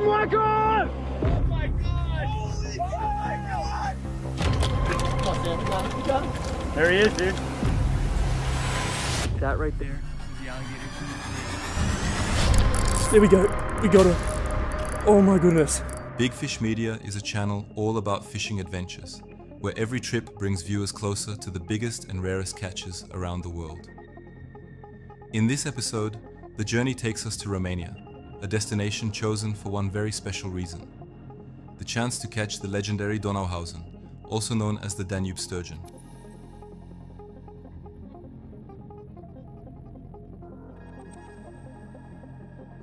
my god! Oh my god! Oh my god! There he is, dude. That right there is the alligator. There we go. We got her. Oh my goodness. Big Fish Media is a channel all about fishing adventures, where every trip brings viewers closer to the biggest and rarest catches around the world. In this episode, the journey takes us to Romania, a destination chosen for one very special reason: the chance to catch the legendary Donauhausen, also known as the Danube sturgeon.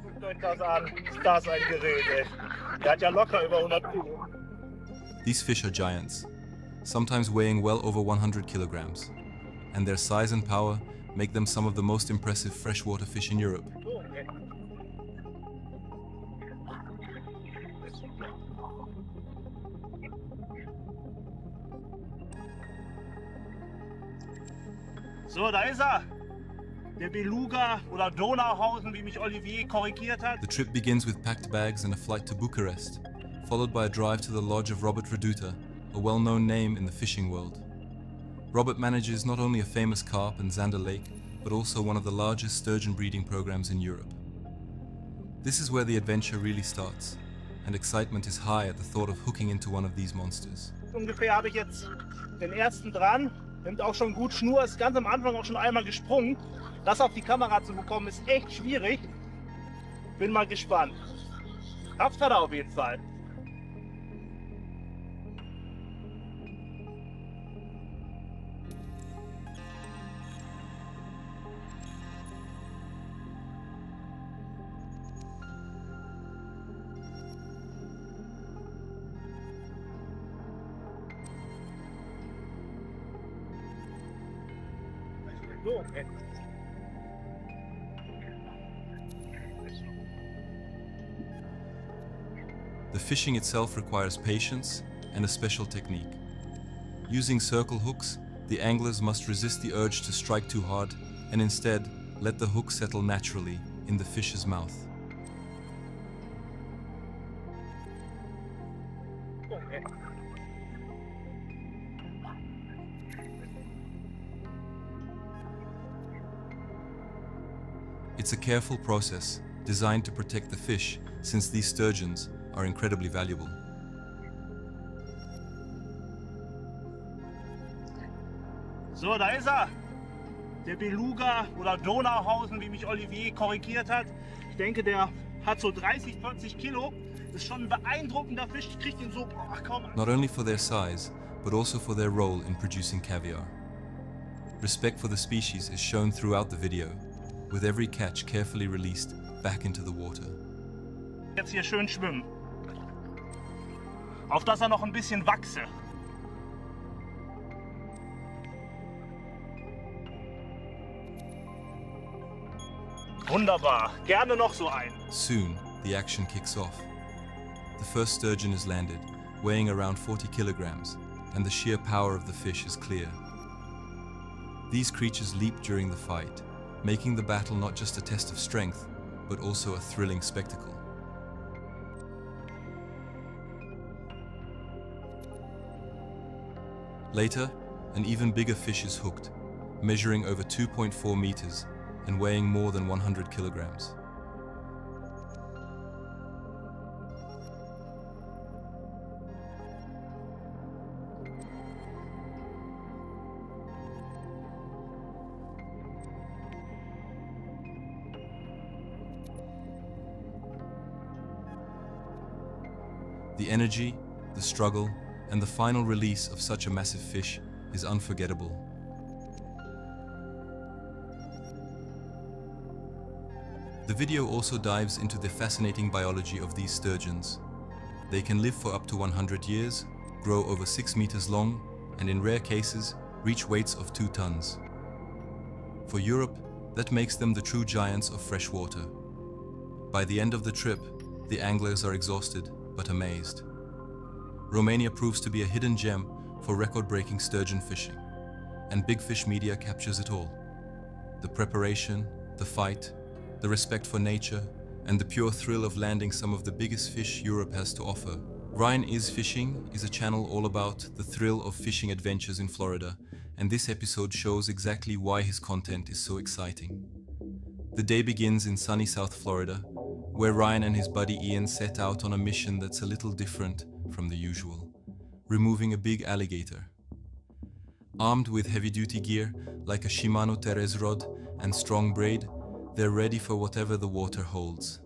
Guckt euch das an. Ist das ein Gerät, ey. Der hat ja locker über 100 Kilo. These fish are giants, sometimes weighing well over 100 kilograms, and their size and power make them some of the most impressive freshwater fish in Europe. So, ey. So, da ist er. Der Beluga oder Donauhausen, wie mich Olivier korrigiert hat. The trip begins with packed bags and a flight to Bucharest, followed by a drive to the lodge of Robert Reduta, a well-known name in the fishing world. Robert manages not only a famous carp and Zander Lake, but also one of the largest sturgeon breeding programs in Europe. This is where the adventure really starts, and excitement is high at the thought of hooking into one of these monsters. Ungefähr habe ich jetzt den ersten dran. Nimmt auch schon gut Schnur, ist ganz am Anfang auch schon einmal gesprungen. Das auf die Kamera zu bekommen, ist echt schwierig. Bin mal gespannt. Kraft hat er auf jeden Fall. So, okay. The fishing itself requires patience and a special technique. Using circle hooks, the anglers must resist the urge to strike too hard and instead let the hook settle naturally in the fish's mouth. Okay. It's a careful process designed to protect the fish, since these sturgeons are incredibly valuable. So, da ist er. Der Beluga oder Donauhausen, wie mich Olivier korrigiert hat. Ich denke, der hat so 30, 40 Kilo. Ist schon ein beeindruckender Fisch. Ich krieg den so, ach komm. Not only for their size, but also for their role in producing caviar. Respect for the species is shown throughout the video, with every catch carefully released back into the water. Jetzt hier schön schwimmen. Auf dass er noch ein bisschen wachse. Wunderbar. Gerne noch so ein. Soon, the action kicks off. The first sturgeon is landed, weighing around 40 kilograms, and the sheer power of the fish is clear. These creatures leap during the fight, making the battle not just a test of strength, but also a thrilling spectacle. Later, an even bigger fish is hooked, measuring over 2.4 meters and weighing more than 100 kilograms. The energy, the struggle, and the final release of such a massive fish is unforgettable. The video also dives into the fascinating biology of these sturgeons. They can live for up to 100 years, grow over 6 meters long, and in rare cases, reach weights of 2 tons. For Europe, that makes them the true giants of freshwater. By the end of the trip, the anglers are exhausted but amazed. Romania proves to be a hidden gem for record-breaking sturgeon fishing, and Big Fish Media captures it all. The preparation, the fight, the respect for nature, and the pure thrill of landing some of the biggest fish Europe has to offer. Ryan Is Fishing is a channel all about the thrill of fishing adventures in Florida, and this episode shows exactly why his content is so exciting. The day begins in sunny South Florida, where Ryan and his buddy Ian set out on a mission that's a little different from the usual, removing a big alligator. Armed with heavy-duty gear like a Shimano Terez rod and strong braid, they're ready for whatever the water holds.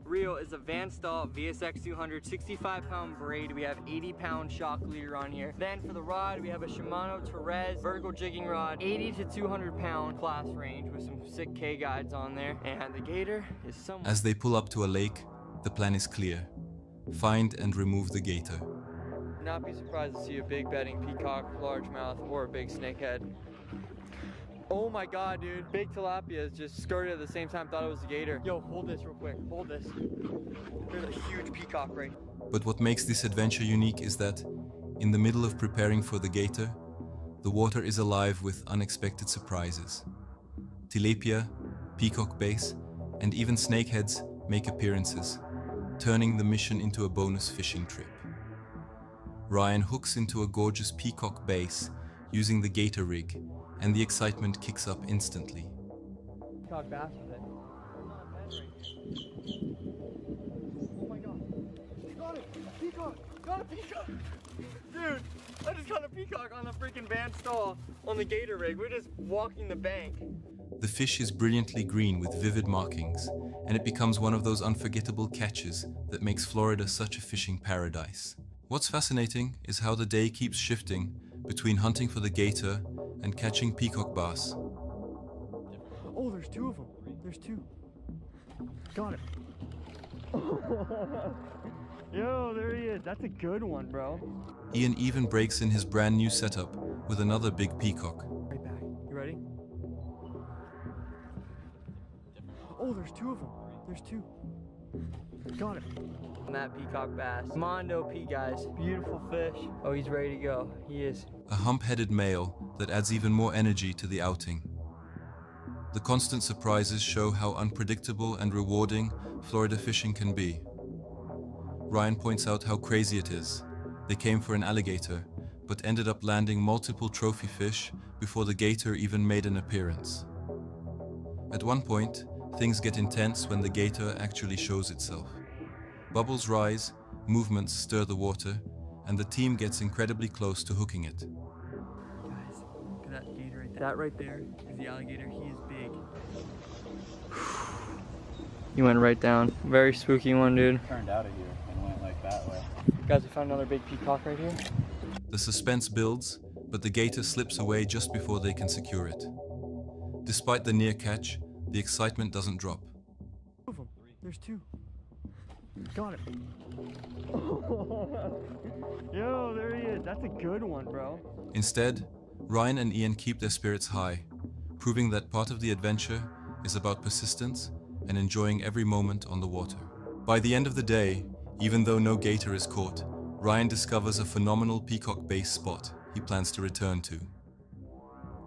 Reel is a Van Staal VSX 200 65-pound braid. We have 80-pound shock leader on here. Then for the rod, we have a Shimano Terez vertical jigging rod, 80 to 200-pound class range with some sick K guides on there. And the gator is somewhere. As they pull up to a lake, the plan is clear. Find and remove the gator. Not be surprised to see a big bedding peacock, largemouth, or a big snakehead. Oh my god, dude. Big tilapia just skirted at the same time, thought it was a gator. Yo, hold this real quick. Hold this. There's a huge peacock right here. But what makes this adventure unique is that, in the middle of preparing for the gator, the water is alive with unexpected surprises. Tilapia, peacock bass, and even snakeheads make appearances, turning the mission into a bonus fishing trip. Ryan hooks into a gorgeous peacock bass using the gator rig, and the excitement kicks up instantly. Peacock bass with it. Oh my god. Got it! Peacock! Got a peacock! Dude, I just got a peacock on the freaking Van Staal on the gator rig. We're just walking the bank. The fish is brilliantly green with vivid markings, and it becomes one of those unforgettable catches that makes Florida such a fishing paradise. What's fascinating is how the day keeps shifting between hunting for the gator and catching peacock bass. Oh, there's two of them. There's two. Got it. Yo, there he is. That's a good one, bro. Ian even breaks in his brand new setup with another big peacock. Right back. You ready? Oh, there's two of them. There's two. Got it. That peacock bass. Mondo P, guys. Beautiful fish. Oh, he's ready to go. He is. A hump-headed male that adds even more energy to the outing. The constant surprises show how unpredictable and rewarding Florida fishing can be. Ryan points out how crazy it is. They came for an alligator, but ended up landing multiple trophy fish before the gator even made an appearance. At one point, things get intense when the gator actually shows itself. Bubbles rise, movements stir the water, and the team gets incredibly close to hooking it. Guys, look at that gator right there. That right there is the alligator. He is big. He went right down. Very spooky one, dude. Turned out of here and went like that way. Guys, we found another big peacock right here. The suspense builds, but the gator slips away just before they can secure it. Despite the near catch, the excitement doesn't drop. Two of them. There's two. Got it. Yo, there he is. That's a good one, bro. Instead, Ryan and Ian keep their spirits high, proving that part of the adventure is about persistence and enjoying every moment on the water. By the end of the day, even though no gator is caught, Ryan discovers a phenomenal peacock bass spot he plans to return to.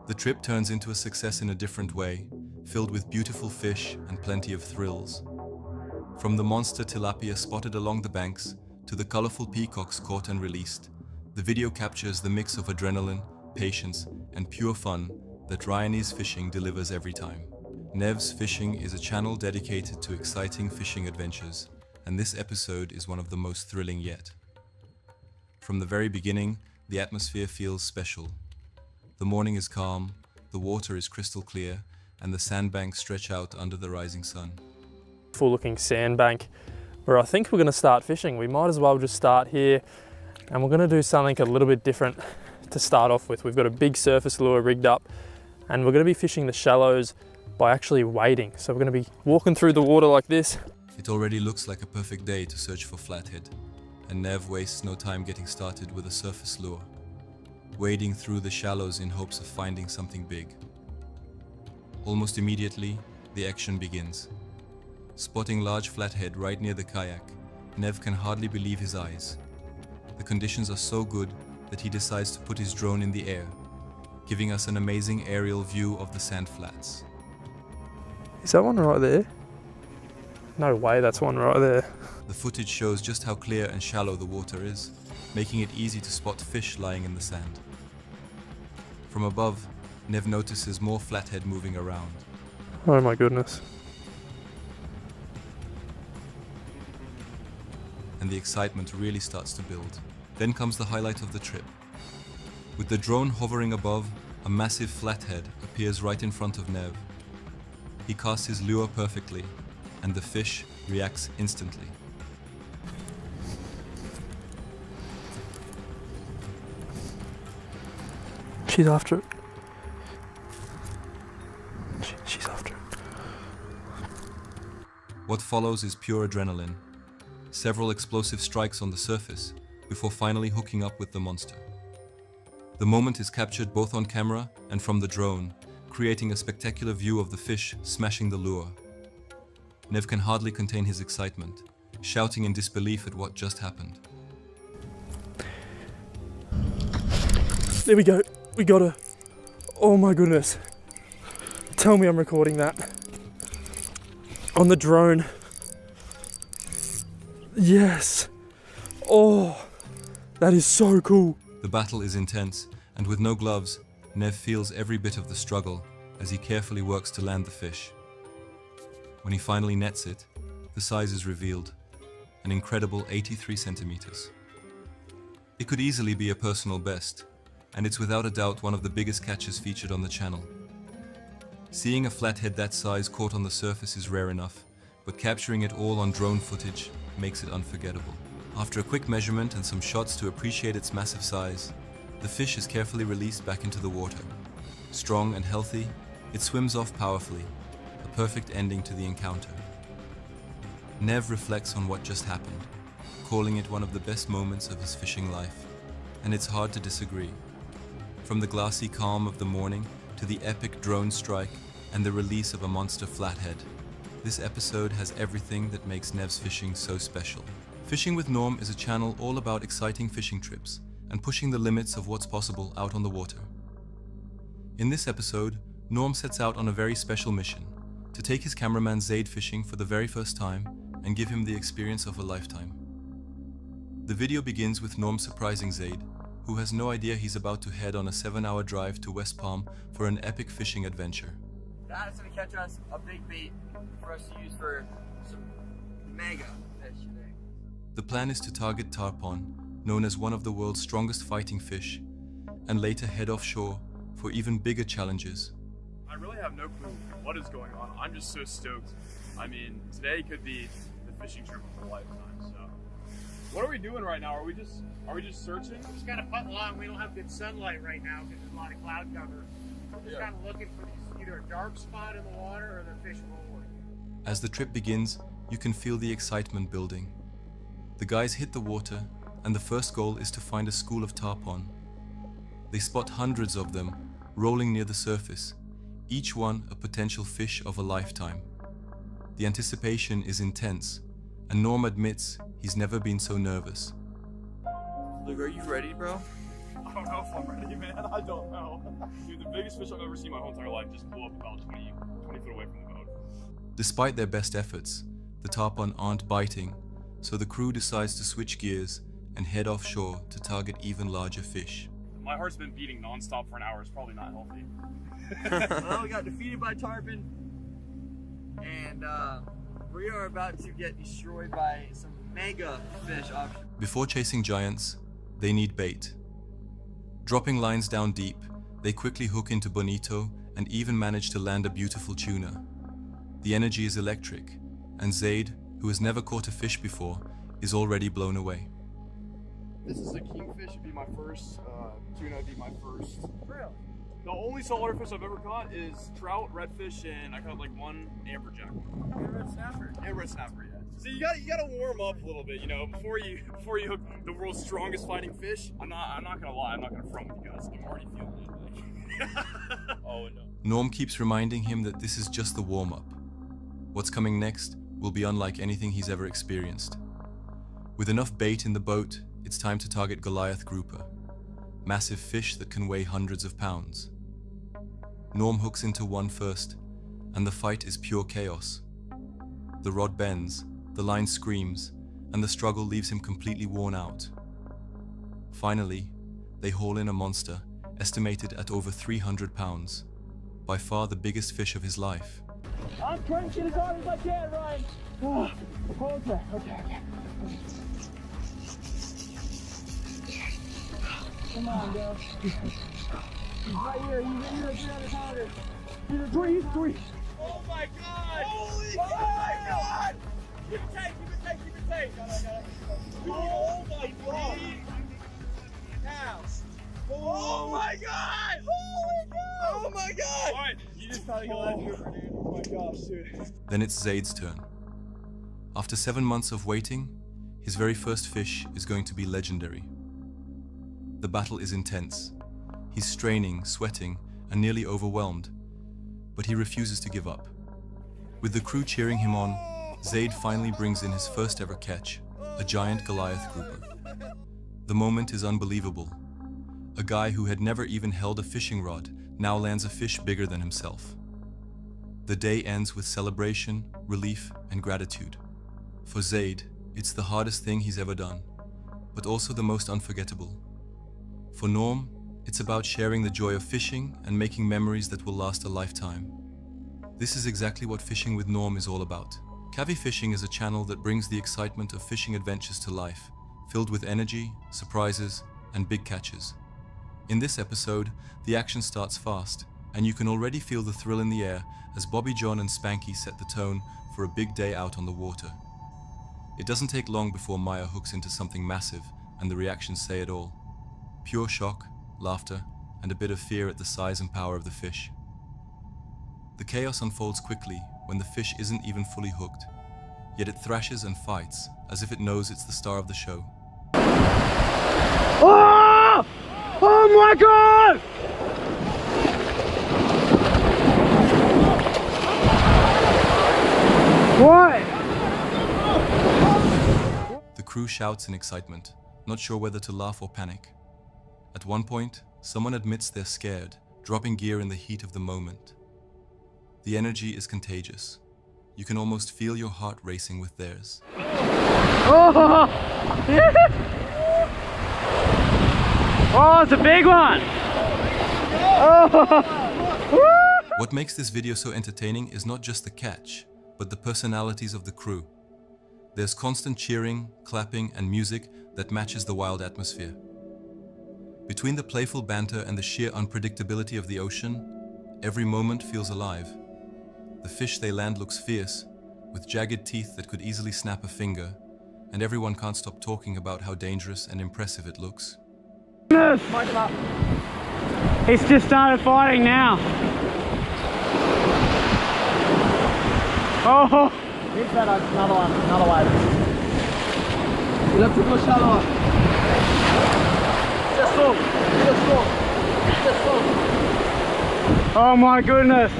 The trip turns into a success in a different way, filled with beautiful fish and plenty of thrills. From the monster tilapia spotted along the banks to the colorful peacocks caught and released, the video captures the mix of adrenaline, patience, and pure fun that Ryan Is Fishing delivers every time. Nev's Fishing is a channel dedicated to exciting fishing adventures, and this episode is one of the most thrilling yet. From the very beginning, the atmosphere feels special. The morning is calm, the water is crystal clear, and the sandbanks stretch out under the rising sun. Full looking sandbank where I think we're going to start fishing. We might as well just start here, and we're going to do something a little bit different to start off with. We've got a big surface lure rigged up, and we're going to be fishing the shallows by actually wading. So we're going to be walking through the water like this. It already looks like a perfect day to search for flathead, and Nev wastes no time getting started with a surface lure, wading through the shallows in hopes of finding something big. Almost immediately, the action begins. Spotting large flathead right near the kayak, Nev can hardly believe his eyes. The conditions are so good that he decides to put his drone in the air, giving us an amazing aerial view of the sand flats. Is that one right there? No way, that's one right there. The footage shows just how clear and shallow the water is, making it easy to spot fish lying in the sand. From above, Nev notices more flathead moving around. Oh my goodness. And the excitement really starts to build. Then comes the highlight of the trip. With the drone hovering above, a massive flathead appears right in front of Nev. He casts his lure perfectly, and the fish reacts instantly. She's after it. She's after it. What follows is pure adrenaline. Several explosive strikes on the surface before finally hooking up with the monster. The moment is captured both on camera and from the drone, creating a spectacular view of the fish smashing the lure. Nev can hardly contain his excitement, shouting in disbelief at what just happened. There we go. We got her. Oh my goodness. Tell me I'm recording that. On the drone. Yes. Oh, that is so cool. The battle is intense, and with no gloves, Nev feels every bit of the struggle as he carefully works to land the fish. When he finally nets it, the size is revealed, an incredible 83 centimeters. It could easily be a personal best, and it's without a doubt one of the biggest catches featured on the channel. Seeing a flathead that size caught on the surface is rare enough, but capturing it all on drone footage makes it unforgettable. After a quick measurement and some shots to appreciate its massive size, the fish is carefully released back into the water. Strong and healthy, it swims off powerfully, a perfect ending to the encounter. Nev reflects on what just happened, calling it one of the best moments of his fishing life, and it's hard to disagree. From the glassy calm of the morning to the epic drone strike and the release of a monster flathead, this episode has everything that makes Nev's fishing so special. Fishing with Norm is a channel all about exciting fishing trips and pushing the limits of what's possible out on the water. In this episode, Norm sets out on a very special mission, to take his cameraman Zaid fishing for the very first time and give him the experience of a lifetime. The video begins with Norm surprising Zaid, who has no idea he's about to head on a 7-hour drive to West Palm for an epic fishing adventure. Dad's gonna catch us a big bait for us to use for some mega fish today. The plan is to target tarpon, known as one of the world's strongest fighting fish, and later head offshore for even bigger challenges. I really have no clue what is going on. I'm just so stoked. I mean, today could be the fishing trip of a lifetime, so. What are we doing right now? Are we just searching? Just kind of putting along. We don't have good sunlight right now because there's a lot of cloud cover. We're just kind of looking for these, either a dark spot in the water or the fish rolling. As the trip begins, you can feel the excitement building. The guys hit the water, and the first goal is to find a school of tarpon. They spot hundreds of them, rolling near the surface, each one a potential fish of a lifetime. The anticipation is intense, and Norm admits he's never been so nervous. Luke, are you ready, bro? I don't know if I'm ready, man. I don't know. Dude, the biggest fish I've ever seen in my whole entire life just blew up about 20 foot away from the boat. Despite their best efforts, the tarpon aren't biting, so the crew decides to switch gears and head offshore to target even larger fish. My heart's been beating nonstop for an hour. It's probably not healthy. Well, we got defeated by tarpon, and we are about to get destroyed by some mega fish. Before chasing giants, they need bait. Dropping lines down deep, they quickly hook into bonito and even manage to land a beautiful tuna. The energy is electric, and Zaid, who has never caught a fish before, is already blown away. This is a kingfish. It'd be my first. Tuna would be my first. Really? The only saltwater fish I've ever caught is trout, redfish, and I caught like one amberjack. And red snapper. And red snapper, yeah. So you gotta warm up a little bit, you know, before you hook the world's strongest fighting fish. I'm not gonna lie, I'm not gonna front with you guys. I'm already feeling it. Like. Oh no. Norm keeps reminding him that this is just the warm-up. What's coming next will be unlike anything he's ever experienced. With enough bait in the boat, it's time to target Goliath grouper, massive fish that can weigh hundreds of pounds. Norm hooks into one first, and the fight is pure chaos. The rod bends, the line screams, and the struggle leaves him completely worn out. Finally, they haul in a monster estimated at over 300 pounds, by far the biggest fish of his life. I'm cranking as hard as I can, Ryan. Oh, okay. Come on, girl. He's right here. He's right here. 300 pounders. He's a three. Oh my god! Holy oh my god! Keep it tight. Oh my god! Now. Oh my god! Oh my god! Alright, you just gotta go out here, dude. Oh my gosh, dude. Then it's Zaid's turn. After 7 months of waiting, his very first fish is going to be legendary. The battle is intense. He's straining, sweating, and nearly overwhelmed, but he refuses to give up. With the crew cheering him on, Zaid finally brings in his first ever catch, a giant Goliath grouper. The moment is unbelievable. A guy who had never even held a fishing rod now lands a fish bigger than himself. The day ends with celebration, relief, and gratitude. For Zaid, it's the hardest thing he's ever done, but also the most unforgettable. For Norm, it's about sharing the joy of fishing and making memories that will last a lifetime. This is exactly what Fishing with Norm is all about. Cavi Fishing is a channel that brings the excitement of fishing adventures to life, filled with energy, surprises, and big catches. In this episode, the action starts fast, and you can already feel the thrill in the air as Bobby John and Spanky set the tone for a big day out on the water. It doesn't take long before Maya hooks into something massive, and the reactions say it all. Pure shock, laughter, and a bit of fear at the size and power of the fish. The chaos unfolds quickly when the fish isn't even fully hooked, yet it thrashes and fights as if it knows it's the star of the show. Oh! Oh my god! What? The crew shouts in excitement, not sure whether to laugh or panic. At one point, someone admits they're scared, dropping gear in the heat of the moment. The energy is contagious. You can almost feel your heart racing with theirs. Oh! Oh, it's a big one! Oh! What makes this video so entertaining is not just the catch, but the personalities of the crew. There's constant cheering, clapping, and music that matches the wild atmosphere. Between the playful banter and the sheer unpredictability of the ocean, every moment feels alive. The fish they land looks fierce, with jagged teeth that could easily snap a finger, and everyone can't stop talking about how dangerous and impressive it looks. He's just started fighting now. Oh! He's better. Another one. You have to go shallower. Just slow. Oh my goodness!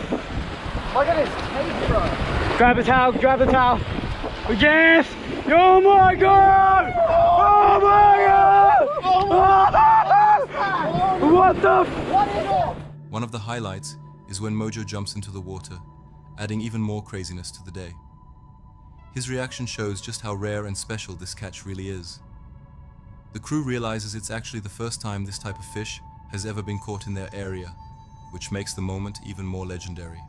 Look at his teeth, bro. Grab the towel. Yes! Oh my god! Oh my god! What the f— One of the highlights is when Mojo jumps into the water, adding even more craziness to the day. His reaction shows just how rare and special this catch really is. The crew realizes it's actually the first time this type of fish has ever been caught in their area, which makes the moment even more legendary.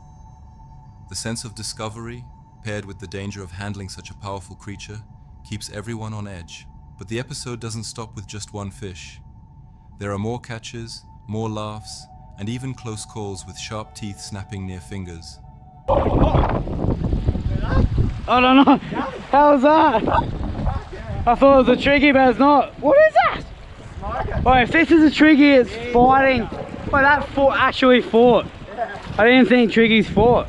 The sense of discovery, paired with the danger of handling such a powerful creature, keeps everyone on edge. But the episode doesn't stop with just one fish. There are more catches, more laughs, and even close calls with sharp teeth snapping near fingers. I don't know. How was that? I thought it was a triggy, but it's not. What is that? Oh, if this is a triggy, it's fighting. Well, that actually fought. I didn't think triggies fought.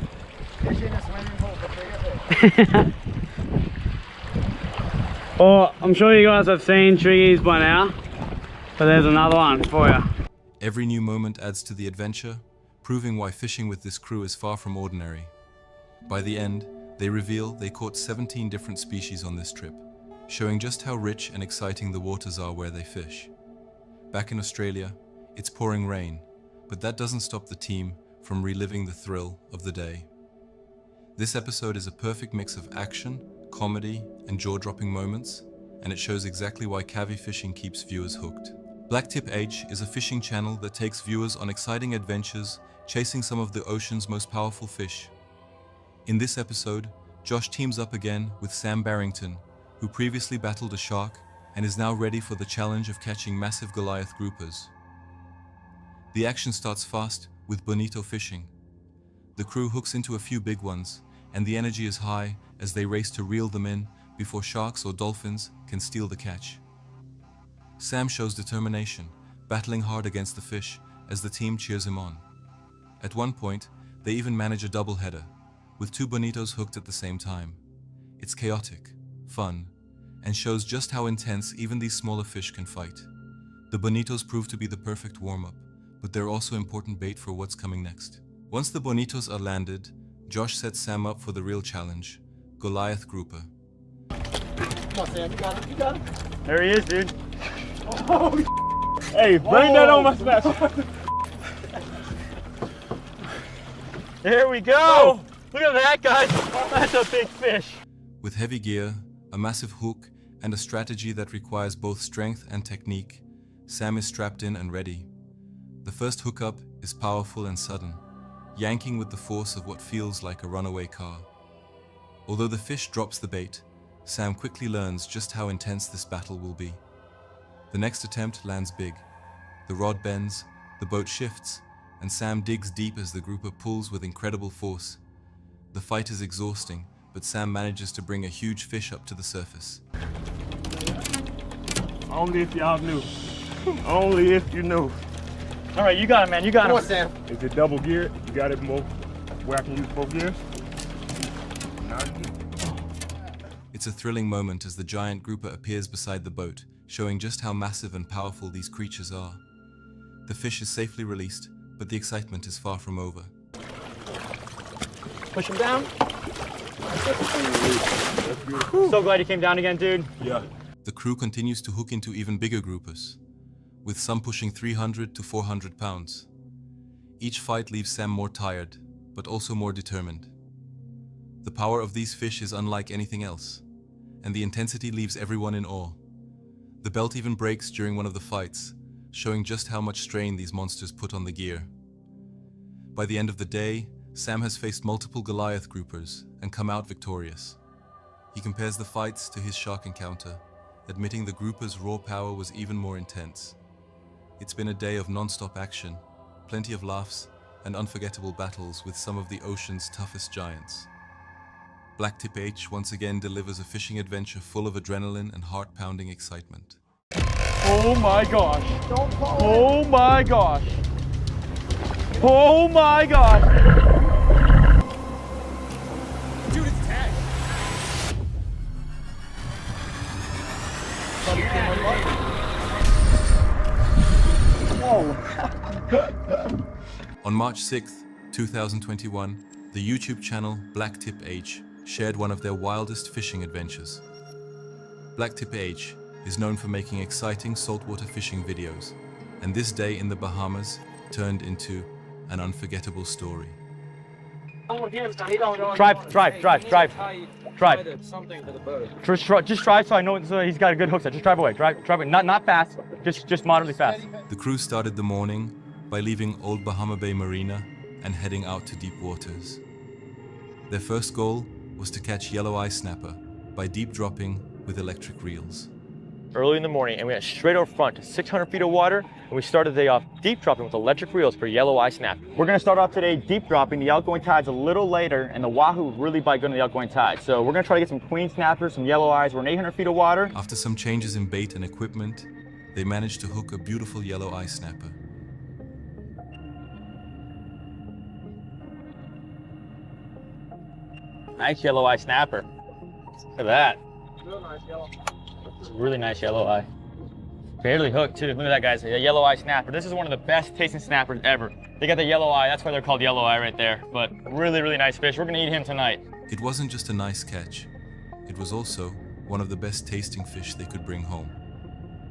Well, I'm sure you guys have seen triggies by now, but there's another one for you. Every new moment adds to the adventure, proving why fishing with this crew is far from ordinary. By the end, they reveal they caught 17 different species on this trip, showing just how rich and exciting the waters are where they fish. Back in Australia, it's pouring rain, but that doesn't stop the team from reliving the thrill of the day. This episode is a perfect mix of action, comedy, and jaw-dropping moments, and it shows exactly why cavi fishing keeps viewers hooked. Blacktip H is a fishing channel that takes viewers on exciting adventures, chasing some of the ocean's most powerful fish. In this episode, Josh teams up again with Sam Barrington, who previously battled a shark and is now ready for the challenge of catching massive Goliath groupers. The action starts fast with bonito fishing. The crew hooks into a few big ones, and the energy is high as they race to reel them in before sharks or dolphins can steal the catch. Sam shows determination, battling hard against the fish as the team cheers him on. At one point, they even manage a double-header, with two bonitos hooked at the same time. It's chaotic, fun, and shows just how intense even these smaller fish can fight. The bonitos prove to be the perfect warm-up, but they're also important bait for what's coming next. Once the bonitos are landed, Josh sets Sam up for the real challenge, Goliath grouper. Come on, Sam, you got it, you got it. There he is, dude. Hey, bring that on my special. There we go. Look at that, guys. That's a big fish. With heavy gear, a massive hook, and a strategy that requires both strength and technique, Sam is strapped in and ready. The first hookup is powerful and sudden, yanking with the force of what feels like a runaway car. Although the fish drops the bait, Sam quickly learns just how intense this battle will be. The next attempt lands big. The rod bends, the boat shifts, and Sam digs deep as the grouper pulls with incredible force. The fight is exhausting, but Sam manages to bring a huge fish up to the surface. Only if y'all knew. Only if you knew. All right, you got it, man. You got it. Come on, Sam. Is it double geared? You got it both where I can use both gears? It's a thrilling moment as the giant grouper appears beside the boat, showing just how massive and powerful these creatures are. The fish is safely released, but the excitement is far from over. Push him down. So glad you came down again, dude. Yeah. The crew continues to hook into even bigger groupers, with some pushing 300 to 400 pounds. Each fight leaves Sam more tired, but also more determined. The power of these fish is unlike anything else, and the intensity leaves everyone in awe. The belt even breaks during one of the fights, showing just how much strain these monsters put on the gear. By the end of the day, Sam has faced multiple Goliath groupers and come out victorious. He compares the fights to his shark encounter, admitting the grouper's raw power was even more intense. It's been a day of non-stop action, plenty of laughs, and unforgettable battles with some of the ocean's toughest giants. Blacktip H once again delivers a fishing adventure full of adrenaline and heart-pounding excitement. Oh my gosh. Oh my gosh. Oh my gosh. Dude, it's tagged. On March 6th, 2021, the YouTube channel Blacktip H shared one of their wildest fishing adventures. Blacktip H is known for making exciting saltwater fishing videos, and this day in the Bahamas turned into an unforgettable story. Drive. Just drive so I know he's got a good hook set. Just drive away. Drive away. Not fast. Just moderately fast. The crew started the morning by leaving Old Bahama Bay Marina and heading out to deep waters. Their first goal was to catch yellow eye snapper by deep dropping with electric reels. Early in the morning, and we went straight over front to 600 feet of water, and we started the day off deep dropping with electric reels for yellow eye snap. We're gonna start off today deep dropping. The outgoing tide's a little later, and the wahoo really bite good on the outgoing tide. So we're gonna try to get some queen snappers, some yellow eyes. We're in 800 feet of water. After some changes in bait and equipment, they managed to hook a beautiful yellow eye snapper. Nice yellow eye snapper. Look at that. Really nice yellow eye. Barely hooked too. Look at that, guys. A yellow eye snapper. This is one of the best tasting snappers ever. They got the yellow eye. That's why they're called yellow eye right there. But really, really nice fish. We're gonna eat him tonight. It wasn't just a nice catch. It was also one of the best tasting fish they could bring home.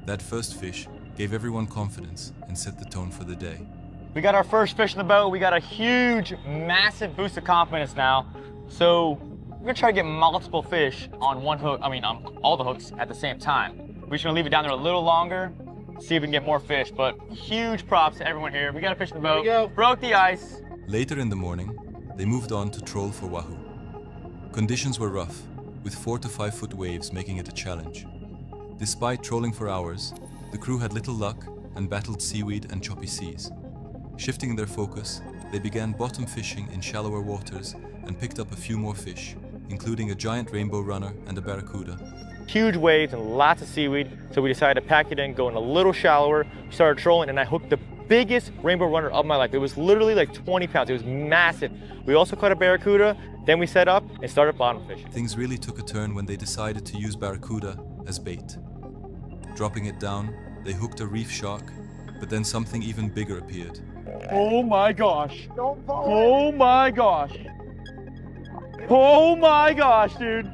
That first fish gave everyone confidence and set the tone for the day. We got our first fish in the boat. We got a huge, massive boost of confidence now. So we're gonna try to get multiple fish on one hook, on all the hooks at the same time. We're just gonna leave it down there a little longer, see if we can get more fish, but huge props to everyone here. We got a fish in the boat, broke the ice. Later in the morning, they moved on to troll for wahoo. Conditions were rough, with 4 to 5 foot waves making it a challenge. Despite trolling for hours, the crew had little luck and battled seaweed and choppy seas. Shifting their focus, they began bottom fishing in shallower waters and picked up a few more fish, including a giant rainbow runner and a barracuda. Huge waves and lots of seaweed, so we decided to pack it in, go in a little shallower. We started trolling, and I hooked the biggest rainbow runner of my life. It was literally like 20 pounds. It was massive. We also caught a barracuda, then we set up and started bottom fishing. Things really took a turn when they decided to use barracuda as bait. Dropping it down, they hooked a reef shark, but then something even bigger appeared. Oh my gosh. Oh my gosh. Oh my gosh, dude.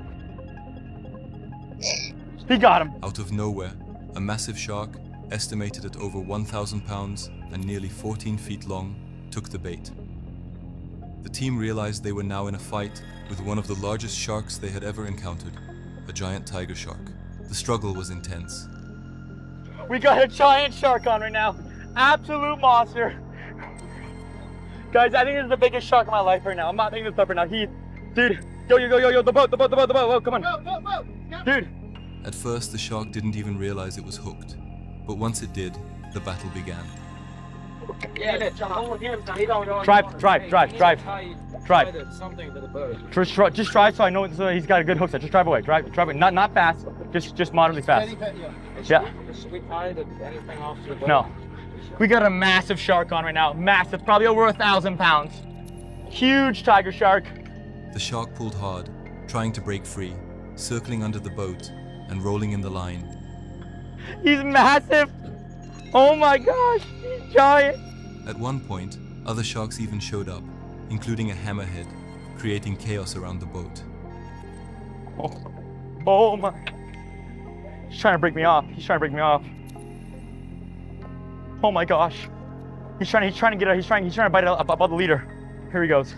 He got him. Out of nowhere, a massive shark, estimated at over 1,000 pounds and nearly 14 feet long, took the bait. The team realized they were now in a fight with one of the largest sharks they had ever encountered, a giant tiger shark. The struggle was intense. We got a giant shark on right now. Absolute monster. Guys, I think this is the biggest shark of my life right now. I'm not thinking this up right now. Dude, yo, the boat, whoa, come on. Dude. At first, the shark didn't even realize it was hooked, but once it did, the battle began. Drive. Just drive so I know he's got a good hook set. Just drive away, drive away. Not fast, just moderately fast. Yeah. No. We got a massive shark on right now. Massive, probably over 1,000 pounds. Huge tiger shark. The shark pulled hard, trying to break free, circling under the boat and rolling in the line. He's massive. Oh my gosh, he's giant. At one point, other sharks even showed up, including a hammerhead, creating chaos around the boat. Oh my. He's trying to break me off. Oh my gosh. He's trying to get out. He's trying to bite it above the leader. Here he goes.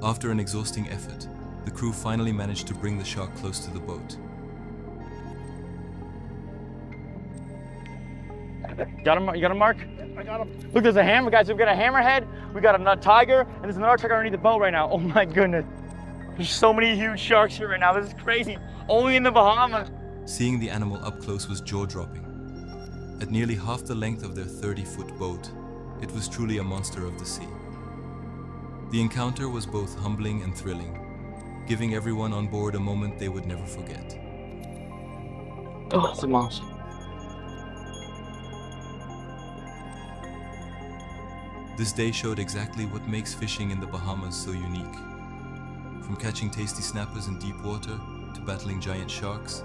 After an exhausting effort, the crew finally managed to bring the shark close to the boat. Got him? You got him, Mark? I got him. Look, there's a hammer, guys. We've got a hammerhead, we got a tiger, and there's another tiger underneath the boat right now. Oh my goodness. There's so many huge sharks here right now. This is crazy. Only in the Bahamas. Seeing the animal up close was jaw-dropping. At nearly half the length of their 30-foot boat, it was truly a monster of the sea. The encounter was both humbling and thrilling, giving everyone on board a moment they would never forget. Oh, it's a monster. This day showed exactly what makes fishing in the Bahamas so unique. From catching tasty snappers in deep water to battling giant sharks,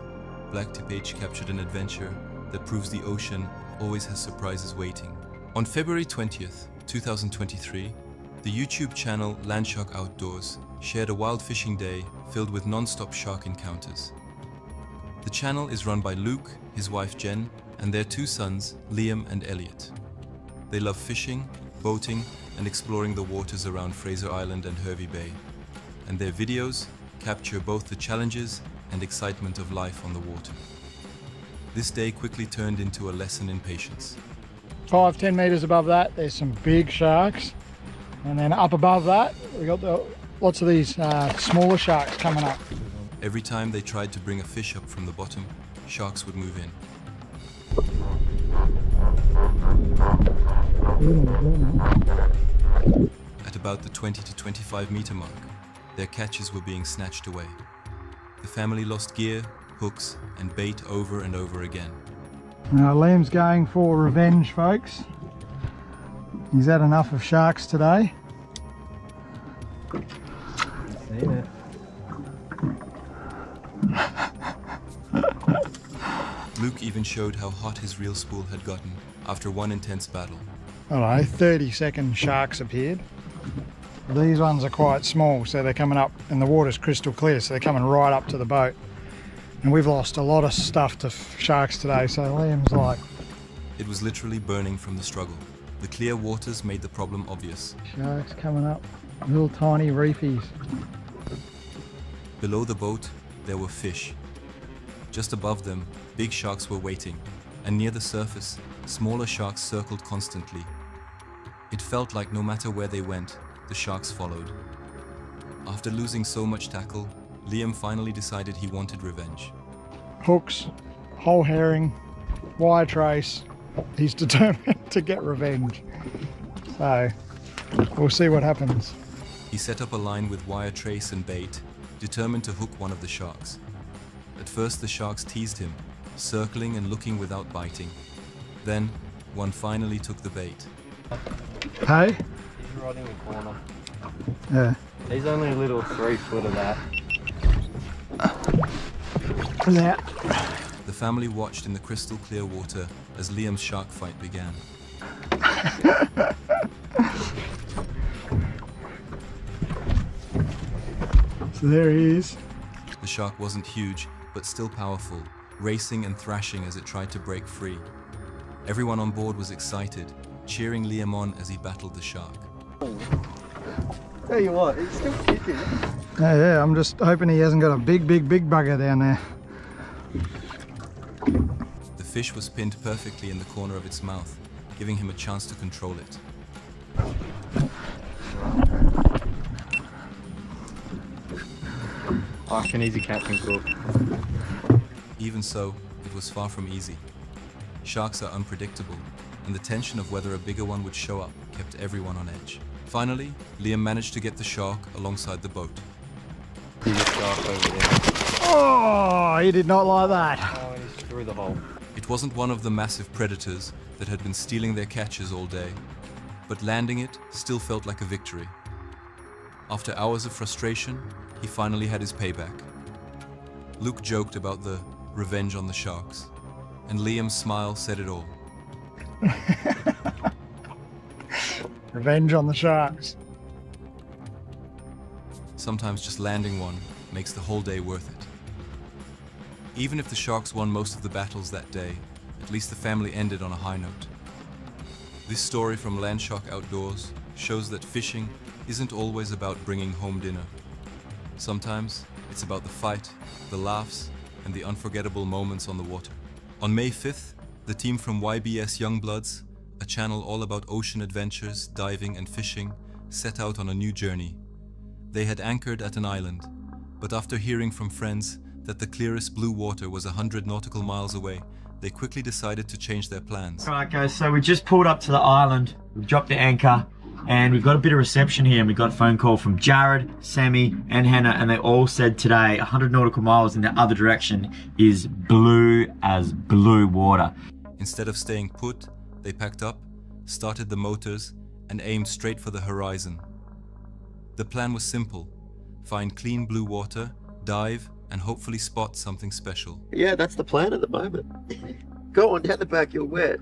Blacktip H captured an adventure that proves the ocean always has surprises waiting. On February 20th, 2023, the YouTube channel Landshark Outdoors shared a wild fishing day filled with non-stop shark encounters. The channel is run by Luke, his wife Jen, and their 2 sons, Liam and Elliot. They love fishing, boating, and exploring the waters around Fraser Island and Hervey Bay, and their videos capture both the challenges and excitement of life on the water. This day quickly turned into a lesson in patience. 5-10 meters above that, there's some big sharks, and then up above that, we got lots of these smaller sharks coming up. Every time they tried to bring a fish up from the bottom, sharks would move in. At about the 20 to 25 meter mark, their catches were being snatched away. The family lost gear, hooks, and bait over and over again. Now Liam's going for revenge, folks. He's had enough of sharks today. Seen it. Luke even showed how hot his reel spool had gotten after one intense battle. I don't know, 30-second sharks appeared. These ones are quite small, so they're coming up, and the water's crystal clear, so they're coming right up to the boat. And we've lost a lot of stuff to sharks today, so Liam's like It was literally burning from the struggle. The clear waters made the problem obvious. Sharks coming up, little tiny reefies. Below the boat, there were fish. Just above them, big sharks were waiting, and near the surface, smaller sharks circled constantly. It felt like no matter where they went, the sharks followed. After losing so much tackle, Liam finally decided he wanted revenge. Hooks, whole herring, wire trace. He's determined to get revenge. So, we'll see what happens. He set up a line with wire trace and bait, determined to hook one of the sharks. At first the sharks teased him, circling and looking without biting. Then, one finally took the bait. Hey? He's right in the corner. Yeah. He's only a little 3 foot of that. Yeah. The family watched in the crystal clear water as Liam's shark fight began. So there he is. The shark wasn't huge, but still powerful, racing and thrashing as it tried to break free. Everyone on board was excited, cheering Liam on as he battled the shark. Tell you what, he's still kicking. Yeah, I'm just hoping he hasn't got a big bugger down there. The fish was pinned perfectly in the corner of its mouth, giving him a chance to control it. Like an easy captain cook. Even so, it was far from easy. Sharks are unpredictable, and the tension of whether a bigger one would show up kept everyone on edge. Finally, Liam managed to get the shark alongside the boat. He's a shark over there. Oh, he did not like that. Oh, he's through the hole. It wasn't one of the massive predators that had been stealing their catches all day, but landing it still felt like a victory. After hours of frustration, he finally had his payback. Luke joked about the revenge on the sharks, and Liam's smile said it all. Revenge on the sharks. Sometimes just landing one makes the whole day worth it. Even if the sharks won most of the battles that day, at least the family ended on a high note. This story from Landshark Outdoors shows that fishing isn't always about bringing home dinner. Sometimes it's about the fight, the laughs, and the unforgettable moments on the water. On May 5th, the team from YBS Youngbloods, a channel all about ocean adventures, diving and fishing, set out on a new journey. They had anchored at an island, but after hearing from friends that the clearest blue water was 100 nautical miles away, they quickly decided to change their plans. Alright guys, so we just pulled up to the island, we've dropped the anchor, and we've got a bit of reception here, and we got a phone call from Jared, Sammy, and Hannah, and they all said today 100 nautical miles in the other direction is blue as blue water. Instead of staying put, they packed up, started the motors, and aimed straight for the horizon. The plan was simple: find clean blue water, dive, and hopefully spot something special. Yeah, that's the plan at the moment. Go on down the back, you're wet.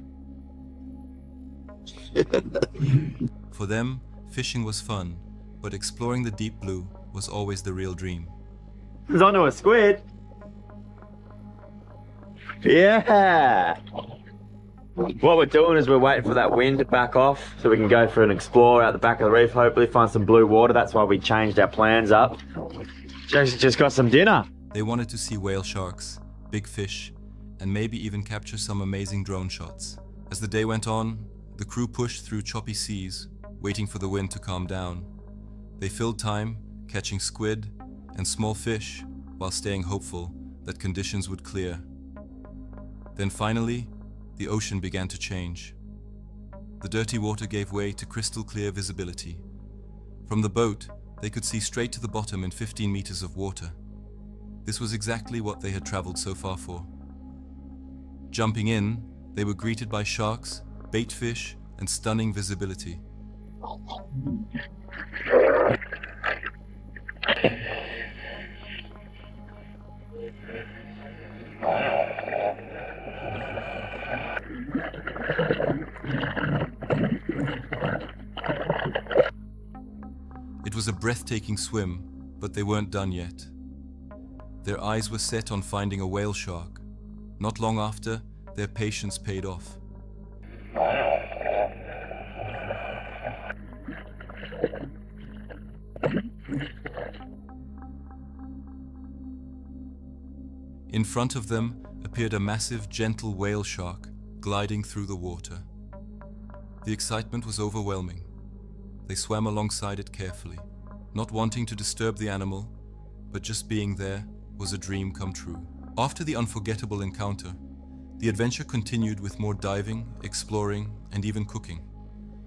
For them, fishing was fun, but exploring the deep blue was always the real dream. It's onto a squid. Yeah. What we're doing is we're waiting for that wind to back off so we can go for an explore out the back of the reef, hopefully find some blue water. That's why we changed our plans up. Just got some dinner. They wanted to see whale sharks, big fish, and maybe even capture some amazing drone shots. As the day went on, the crew pushed through choppy seas, waiting for the wind to calm down. They filled time, catching squid and small fish, while staying hopeful that conditions would clear. Then finally, the ocean began to change. The dirty water gave way to crystal clear visibility. From the boat, they could see straight to the bottom in 15 meters of water. This was exactly what they had traveled so far for. Jumping in, they were greeted by sharks, bait fish, and stunning visibility. It was a breathtaking swim, but they weren't done yet. Their eyes were set on finding a whale shark. Not long after, their patience paid off. In front of them appeared a massive, gentle whale shark gliding through the water. The excitement was overwhelming. They swam alongside it carefully, not wanting to disturb the animal, but just being there was a dream come true. After the unforgettable encounter, the adventure continued with more diving, exploring, and even cooking.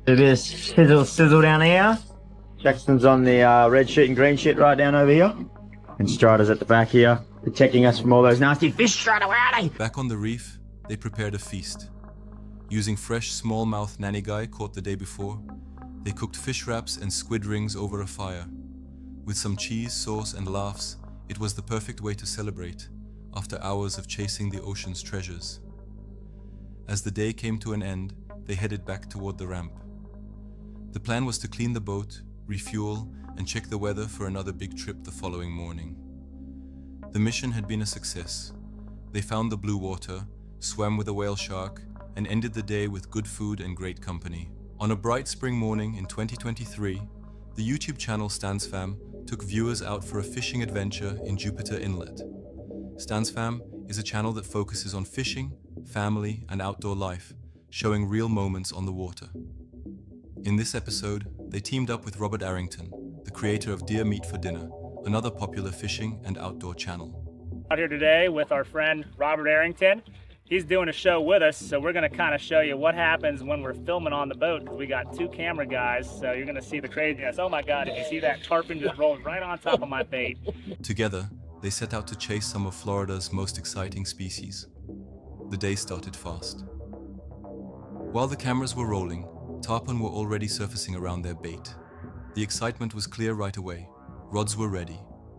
It is sizzle down here. Jackson's on the red sheet and green sheet right down over here. And Strata's at the back here, protecting us from all those nasty fish. Strata, where are they? Back on the reef, they prepared a feast. Using fresh smallmouth nannygai caught the day before, they cooked fish wraps and squid rings over a fire. With some cheese, sauce, and laughs, it was the perfect way to celebrate after hours of chasing the ocean's treasures. As the day came to an end, they headed back toward the ramp. The plan was to clean the boat, refuel, and check the weather for another big trip the following morning. The mission had been a success. They found the blue water, swam with a whale shark, and ended the day with good food and great company. On a bright spring morning in 2023, the YouTube channel StansFam took viewers out for a fishing adventure in Jupiter Inlet. StansFam is a channel that focuses on fishing, family, and outdoor life, showing real moments on the water. In this episode, they teamed up with Robert Arrington, the creator of Deer Meat for Dinner, another popular fishing and outdoor channel. Out here today with our friend Robert Arrington. He's doing a show with us, so we're going to kind of show you what happens when we're filming on the boat, because we got 2 camera guys, so you're going to see the craziness. Oh my God, did you see that tarpon just rolled right on top of my bait? Together, they set out to chase some of Florida's most exciting species. The day started fast. While the cameras were rolling, tarpon were already surfacing around their bait. The excitement was clear right away. Rods were ready,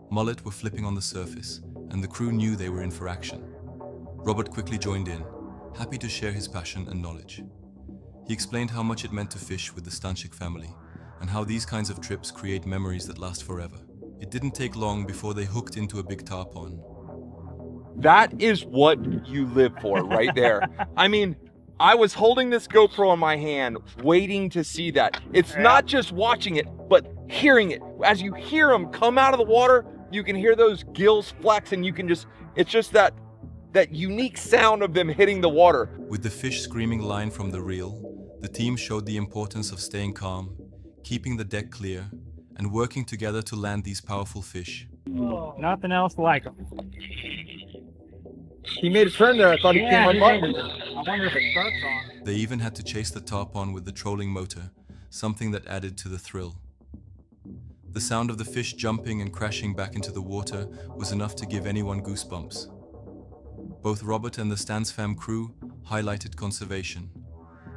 mullet were flipping on the surface, and the crew knew they were in for action. Robert quickly joined in, happy to share his passion and knowledge. He explained how much it meant to fish with the Stanchik family, and how these kinds of trips create memories that last forever. It didn't take long before they hooked into a big tarpon. That is what you live for right there. I mean, I was holding this GoPro in my hand, waiting to see that. It's not just watching it, but hearing it. As you hear them come out of the water, you can hear those gills flex, and you can just, it's just that unique sound of them hitting the water. With the fish screaming line from the reel, the team showed the importance of staying calm, keeping the deck clear, and working together to land these powerful fish. Oh, nothing else like them. He made a turn there. I thought he came on button. I wonder if it starts on. They even had to chase the tarpon with the trolling motor, something that added to the thrill. The sound of the fish jumping and crashing back into the water was enough to give anyone goosebumps. Both Robert and the StansFam crew highlighted conservation.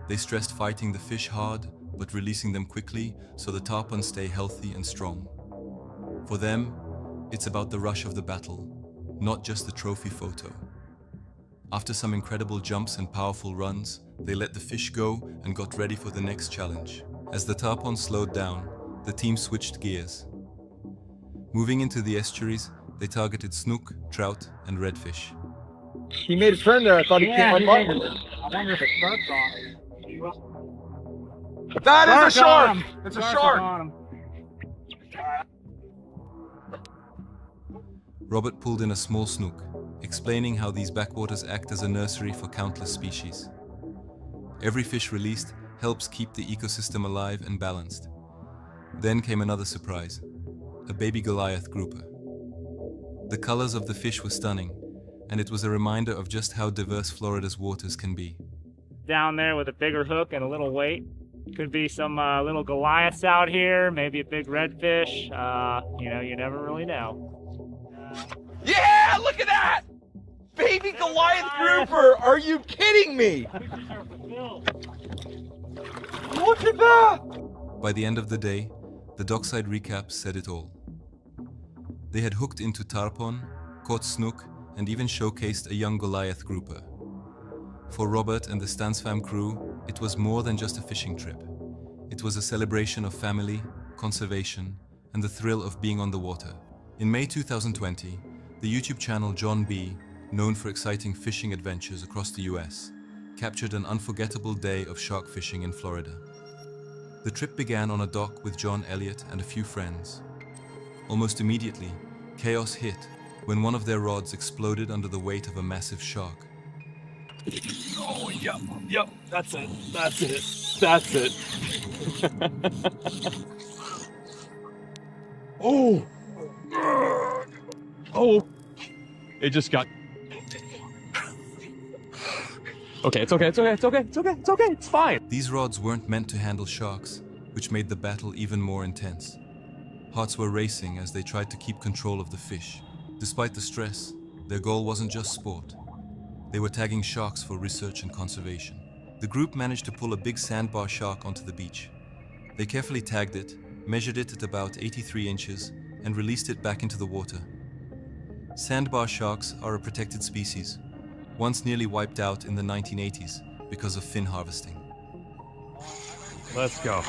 They stressed fighting the fish hard, but releasing them quickly so the tarpon stay healthy and strong. For them, it's about the rush of the battle, not just the trophy photo. After some incredible jumps and powerful runs, they let the fish go and got ready for the next challenge. As the tarpon slowed down, the team switched gears. Moving into the estuaries, they targeted snook, trout, and redfish. He made a turn there. I thought he came on button. I wonder if it starts on. That is a shark! It's a shark! Robert pulled in a small snook, explaining how these backwaters act as a nursery for countless species. Every fish released helps keep the ecosystem alive and balanced. Then came another surprise, a baby Goliath grouper. The colors of the fish were stunning, and it was a reminder of just how diverse Florida's waters can be. Down there with a bigger hook and a little weight. Could be some little Goliaths out here, maybe a big redfish. You know, you never really know. Yeah, look at that! Baby Goliath grouper! Are you kidding me? Look at that! By the end of the day, the dockside recap said it all. They had hooked into tarpon, caught snook, and even showcased a young Goliath grouper. For Robert and the StansFam crew, it was more than just a fishing trip. It was a celebration of family, conservation, and the thrill of being on the water. In May 2020, the YouTube channel John B., known for exciting fishing adventures across the US, captured an unforgettable day of shark fishing in Florida. The trip began on a dock with John Elliott and a few friends. Almost immediately, chaos hit when one of their rods exploded under the weight of a massive shark. Oh, yep, that's it. That's it. Oh! Oh! It just got... Okay, it's okay, it's fine. These rods weren't meant to handle sharks, which made the battle even more intense. Hearts were racing as they tried to keep control of the fish. Despite the stress, their goal wasn't just sport. They were tagging sharks for research and conservation. The group managed to pull a big sandbar shark onto the beach. They carefully tagged it, measured it at about 83 inches, and released it back into the water. Sandbar sharks are a protected species, once nearly wiped out in the 1980s because of fin harvesting. Let's go.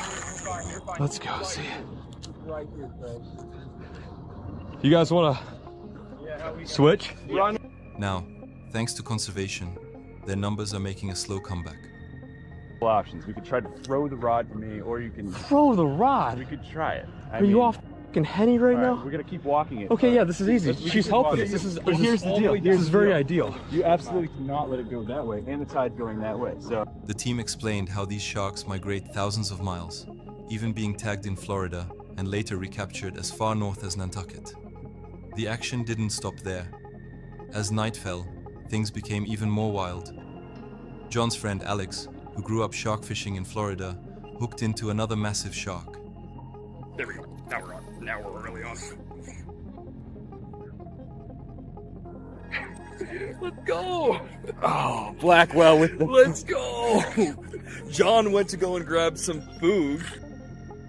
Let's go see. You guys want to switch? Run. Now, thanks to conservation, their numbers are making a slow comeback. Options. We could try to throw the rod to me, or you can throw the rod. We could try it. Are you off f***ing Henny right now? We're gonna keep walking it. Okay, yeah, this is easy. She's helping us. Here's the deal. This is very ideal. You absolutely cannot let it go that way, and the tide's going that way. So the team explained how these sharks migrate thousands of miles, even being tagged in Florida and later recaptured as far north as Nantucket. The action didn't stop there. As night fell, things became even more wild. John's friend Alex, who grew up shark fishing in Florida, hooked into another massive shark. There we go. Now we're on. Now we're really on. Let's go! Oh, Blackwell with the... Let's go! John went to go and grab some food.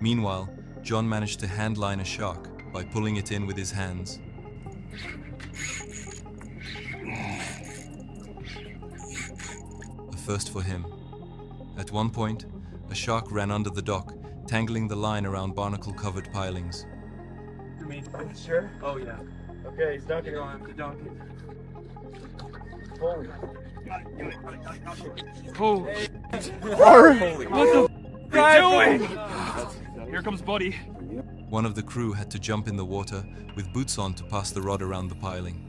Meanwhile, John managed to handline a shark by pulling it in with his hands. A first for him. At one point, a shark ran under the dock, tangling the line around barnacle-covered pilings. You mean, sure? Oh, yeah. Okay, he's dunking on him. Dunk it. Holy. Holy. Holy. What the f*** are you doing? Here comes Buddy. One of the crew had to jump in the water with boots on to pass the rod around the piling.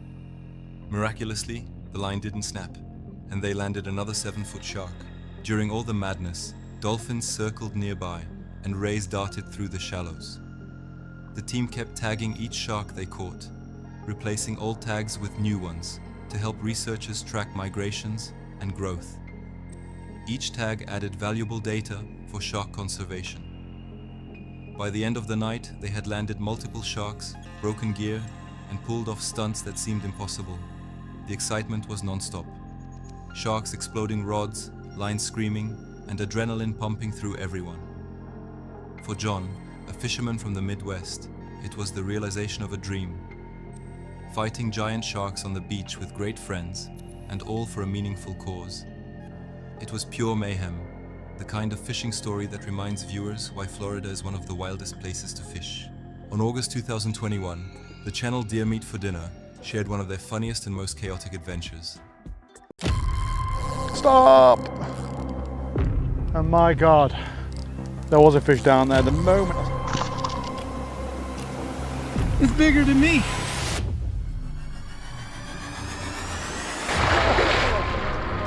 Miraculously, the line didn't snap, and they landed another 7-foot shark. During all the madness, dolphins circled nearby, and rays darted through the shallows. The team kept tagging each shark they caught, replacing old tags with new ones to help researchers track migrations and growth. Each tag added valuable data for shark conservation. By the end of the night, they had landed multiple sharks, broken gear, and pulled off stunts that seemed impossible. The excitement was non-stop. Sharks exploding rods, lines screaming, and adrenaline pumping through everyone. For John, a fisherman from the Midwest, it was the realization of a dream. Fighting giant sharks on the beach with great friends, and all for a meaningful cause. It was pure mayhem, the kind of fishing story that reminds viewers why Florida is one of the wildest places to fish. On August 2021, the channel Deer Meat for Dinner shared one of their funniest and most chaotic adventures. Stop! Oh my God, there was a fish down there the moment. It's bigger than me.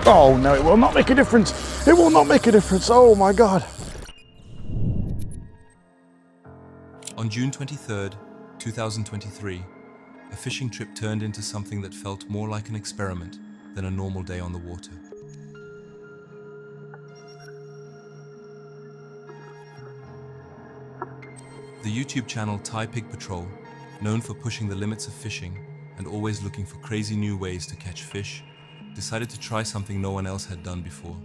Oh no, it will not make a difference. It will not make a difference. Oh my God. On June 23rd, 2023, a fishing trip turned into something that felt more like an experiment than a normal day on the water. The YouTube channel Thai Pig Patrol, known for pushing the limits of fishing and always looking for crazy new ways to catch fish, decided to try something no one else had done before.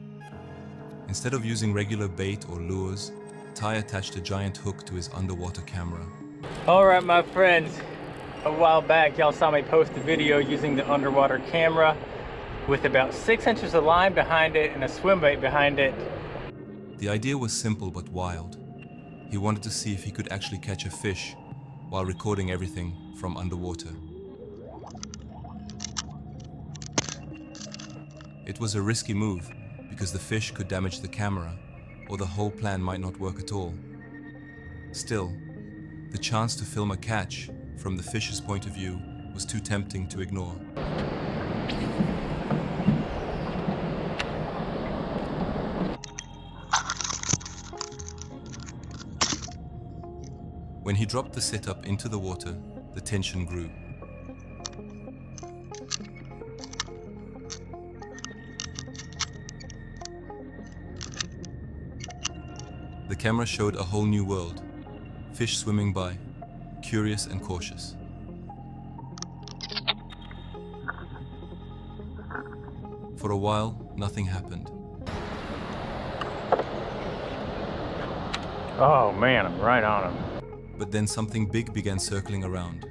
Instead of using regular bait or lures, Thai attached a giant hook to his underwater camera. Alright my friends, a while back y'all saw me post a video using the underwater camera with about 6 inches of line behind it and a swim bait behind it. The idea was simple but wild. He wanted to see if he could actually catch a fish while recording everything from underwater. It was a risky move because the fish could damage the camera, or the whole plan might not work at all. Still, the chance to film a catch from the fish's point of view was too tempting to ignore. When he dropped the setup into the water, the tension grew. The camera showed a whole new world. Fish swimming by, curious and cautious. For a while, nothing happened. Oh man, I'm right on him. But then something big began circling around.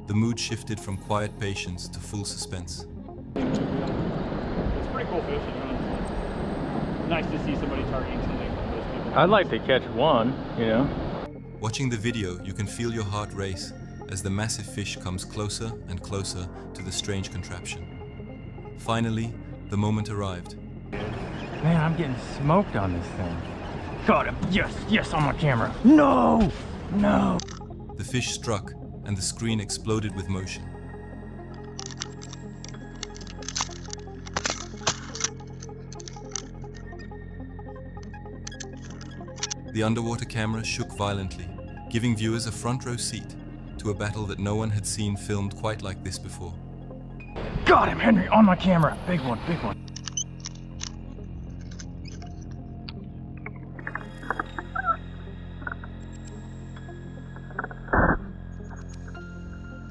The mood shifted from quiet patience to full suspense. It's pretty cool fishing, honestly. Nice to see somebody targeting something from those people. I'd like to catch one, you know. Watching the video, you can feel your heart race as the massive fish comes closer and closer to the strange contraption. Finally, the moment arrived. Man, I'm getting smoked on this thing. Got him. Yes, yes, on my camera. No, no. The fish struck and the screen exploded with motion. The underwater camera shook violently, giving viewers a front row seat to a battle that no one had seen filmed quite like this before. Got him, Henry, on my camera. Big one, big one.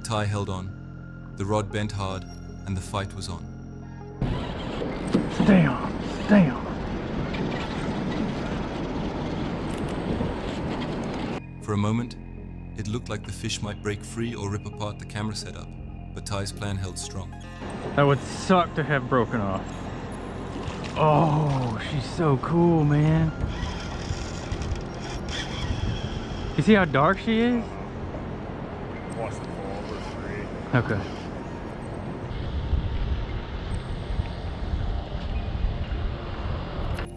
Ty held on. The rod bent hard, and the fight was on. Stay on, stay on. For a moment, it looked like the fish might break free or rip apart the camera setup, but Ty's plan held strong. That would suck to have broken off. Oh, she's so cool, man. You see how dark she is? Watch the fall for free. Okay.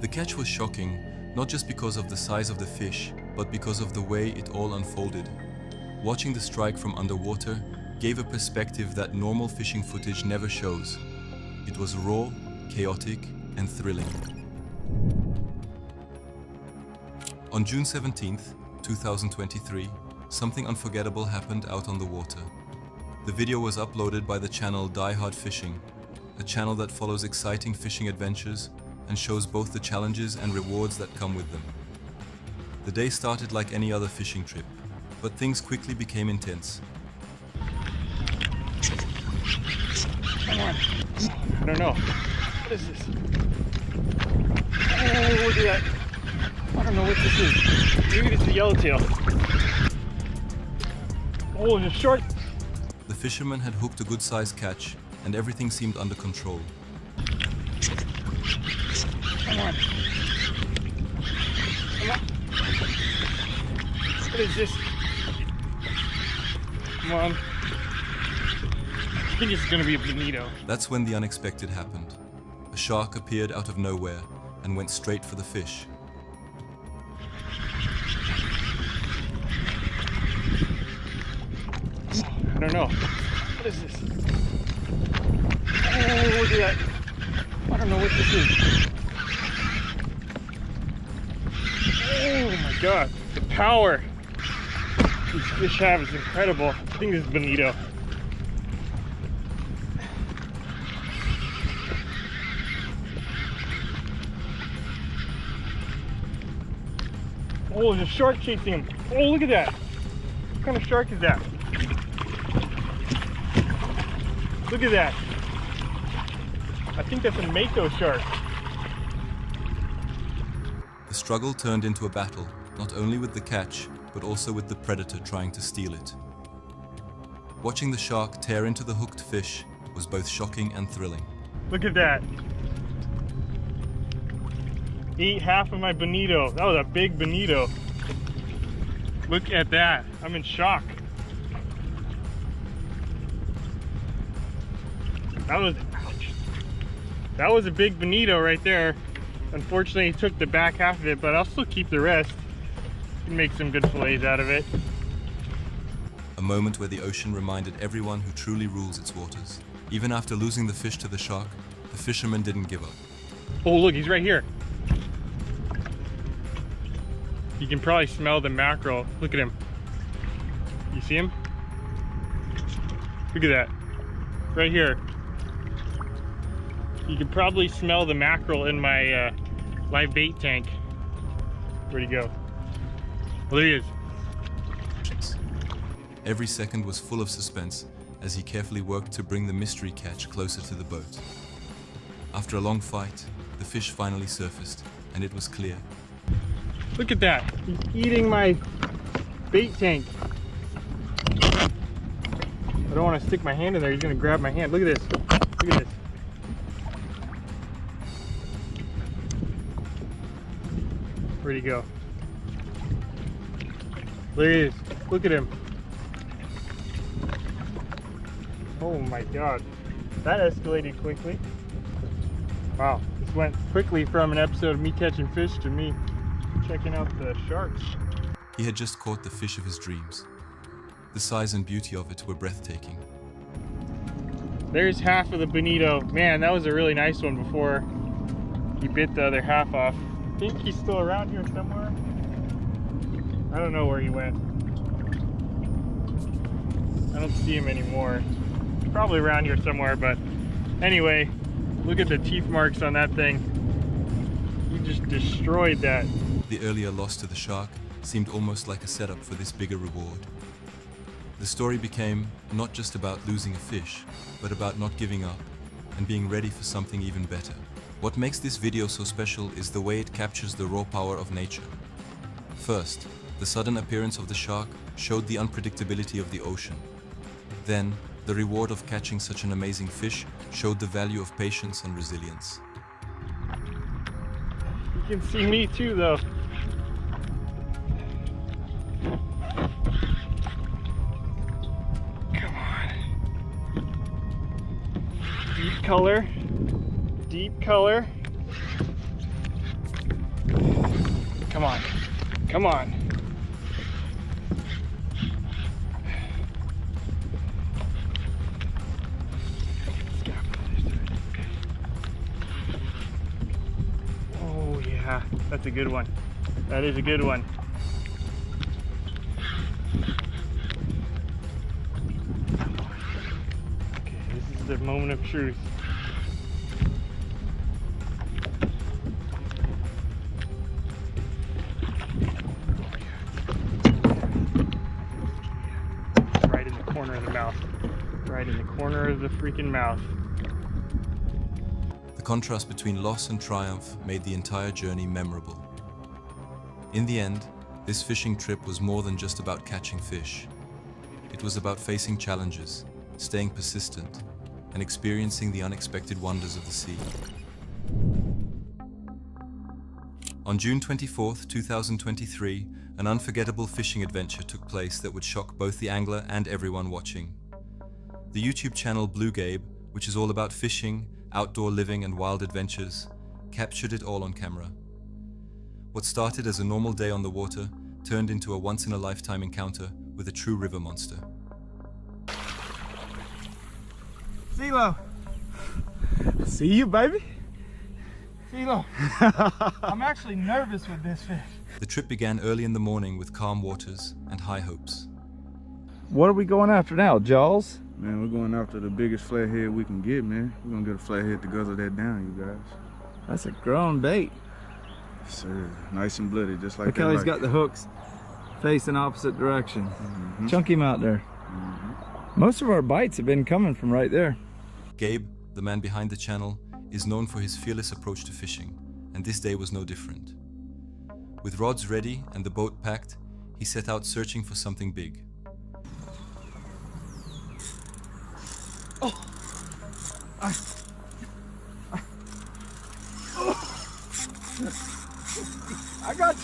The catch was shocking, not just because of the size of the fish, but because of the way it all unfolded. Watching the strike from underwater gave a perspective that normal fishing footage never shows. It was raw, chaotic, and thrilling. On June 17th, 2023, something unforgettable happened out on the water. The video was uploaded by the channel Die Hard Fishing, a channel that follows exciting fishing adventures and shows both the challenges and rewards that come with them. The day started like any other fishing trip, but things quickly became intense. Come on. I don't know. What is this? Oh, look at that. I don't know what this is. Maybe it's a yellowtail. Oh, it's a shark. The fisherman had hooked a good-sized catch, and everything seemed under control. Come on. Come on. What is this? Come on. I think it's gonna be a bonito. That's when the unexpected happened. A shark appeared out of nowhere and went straight for the fish. I don't know. What is this? Oh, look at that. I don't know what this is. Oh my god. The power these fish have is incredible. I think this is bonito. Oh, there's a shark chasing him. Oh, look at that. What kind of shark is that? Look at that. I think that's a mako shark. The struggle turned into a battle, not only with the catch, but also with the predator trying to steal it. Watching the shark tear into the hooked fish was both shocking and thrilling. Look at that. He ate half of my bonito. That was a big bonito. Look at that. I'm in shock. That was a big bonito right there. Unfortunately, he took the back half of it, but I'll still keep the rest. Can make some good fillets out of it. A moment where the ocean reminded everyone who truly rules its waters. Even after losing the fish to the shark, the fisherman didn't give up. Oh, look, he's right here. You can probably smell the mackerel. Look at him. You see him? Look at that. Right here. You can probably smell the mackerel in my live bait tank. Where'd he go? Well, there he is. Every second was full of suspense as he carefully worked to bring the mystery catch closer to the boat. After a long fight, the fish finally surfaced, and it was clear. Look at that. He's eating my bait tank. I don't want to stick my hand in there. He's going to grab my hand. Look at this. Look at this. Where'd he go? There he is. Look at him. Oh my God. That escalated quickly. Wow. This went quickly from an episode of me catching fish to me checking out the sharks. He had just caught the fish of his dreams. The size and beauty of it were breathtaking. There's half of the bonito. Man, that was a really nice one before he bit the other half off. I think he's still around here somewhere. I don't know where he went. I don't see him anymore. He's probably around here somewhere, but anyway, look at the teeth marks on that thing. He just destroyed that. The earlier loss to the shark seemed almost like a setup for this bigger reward. The story became not just about losing a fish, but about not giving up and being ready for something even better. What makes this video so special is the way it captures the raw power of nature. First, the sudden appearance of the shark showed the unpredictability of the ocean. Then, the reward of catching such an amazing fish showed the value of patience and resilience. You can see me too, though. Come on. Deep color. Deep color. Come on. Come on. Oh yeah, that's a good one. That is a good one. Okay, this is the moment of truth. Right in the corner of the mouth. Right in the corner of the freaking mouth. The contrast between loss and triumph made the entire journey memorable. In the end, this fishing trip was more than just about catching fish. It was about facing challenges, staying persistent, and experiencing the unexpected wonders of the sea. On June 24th, 2023, an unforgettable fishing adventure took place that would shock both the angler and everyone watching. The YouTube channel Blue Gabe, which is all about fishing, outdoor living and wild adventures, captured it all on camera. What started as a normal day on the water turned into a once-in-a-lifetime encounter with a true river monster. CeeLo. See you, baby. CeeLo. I'm actually nervous with this fish. The trip began early in the morning with calm waters and high hopes. What are we going after now, Jaws? Man, we're going after the biggest flathead we can get, man. We're gonna get a flathead to guzzle that down, you guys. That's a grown bait. Yes, sir. Nice and bloody, just like Look that. how he's got the hooks facing opposite direction. Chunk him out there. Most of our bites have been coming from right there. Gabe, the man behind the channel, is known for his fearless approach to fishing, and this day was no different. With rods ready and the boat packed, he set out searching for something big. I got you.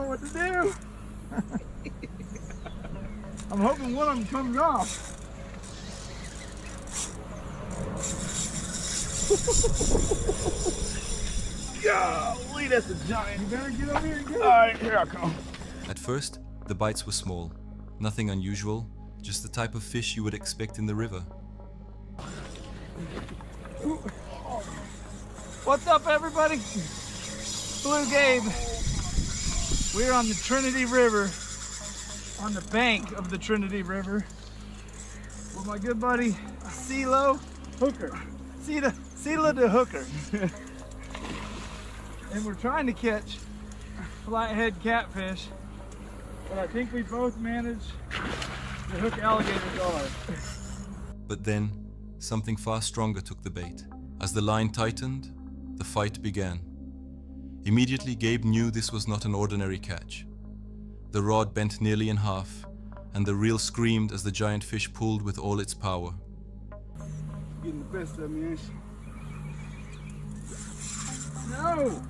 what to do. I'm hoping one of them comes off. Golly, that's a giant. You better get over here and get it. All right, here I come. At first, the bites were small. Nothing unusual, just the type of fish you would expect in the river. What's up, everybody? Blue Gabe. We're on the Trinity River, on the bank of the Trinity River, with my good buddy CeeLo Hooker. CeeLo the Hooker. And we're trying to catch flathead catfish, but I think we both managed to hook alligator gar. But then, something far stronger took the bait. As the line tightened, the fight began. Immediately, Gabe knew this was not an ordinary catch. The rod bent nearly in half, and the reel screamed as the giant fish pulled with all its power. Getting the best of me, ain't she? No!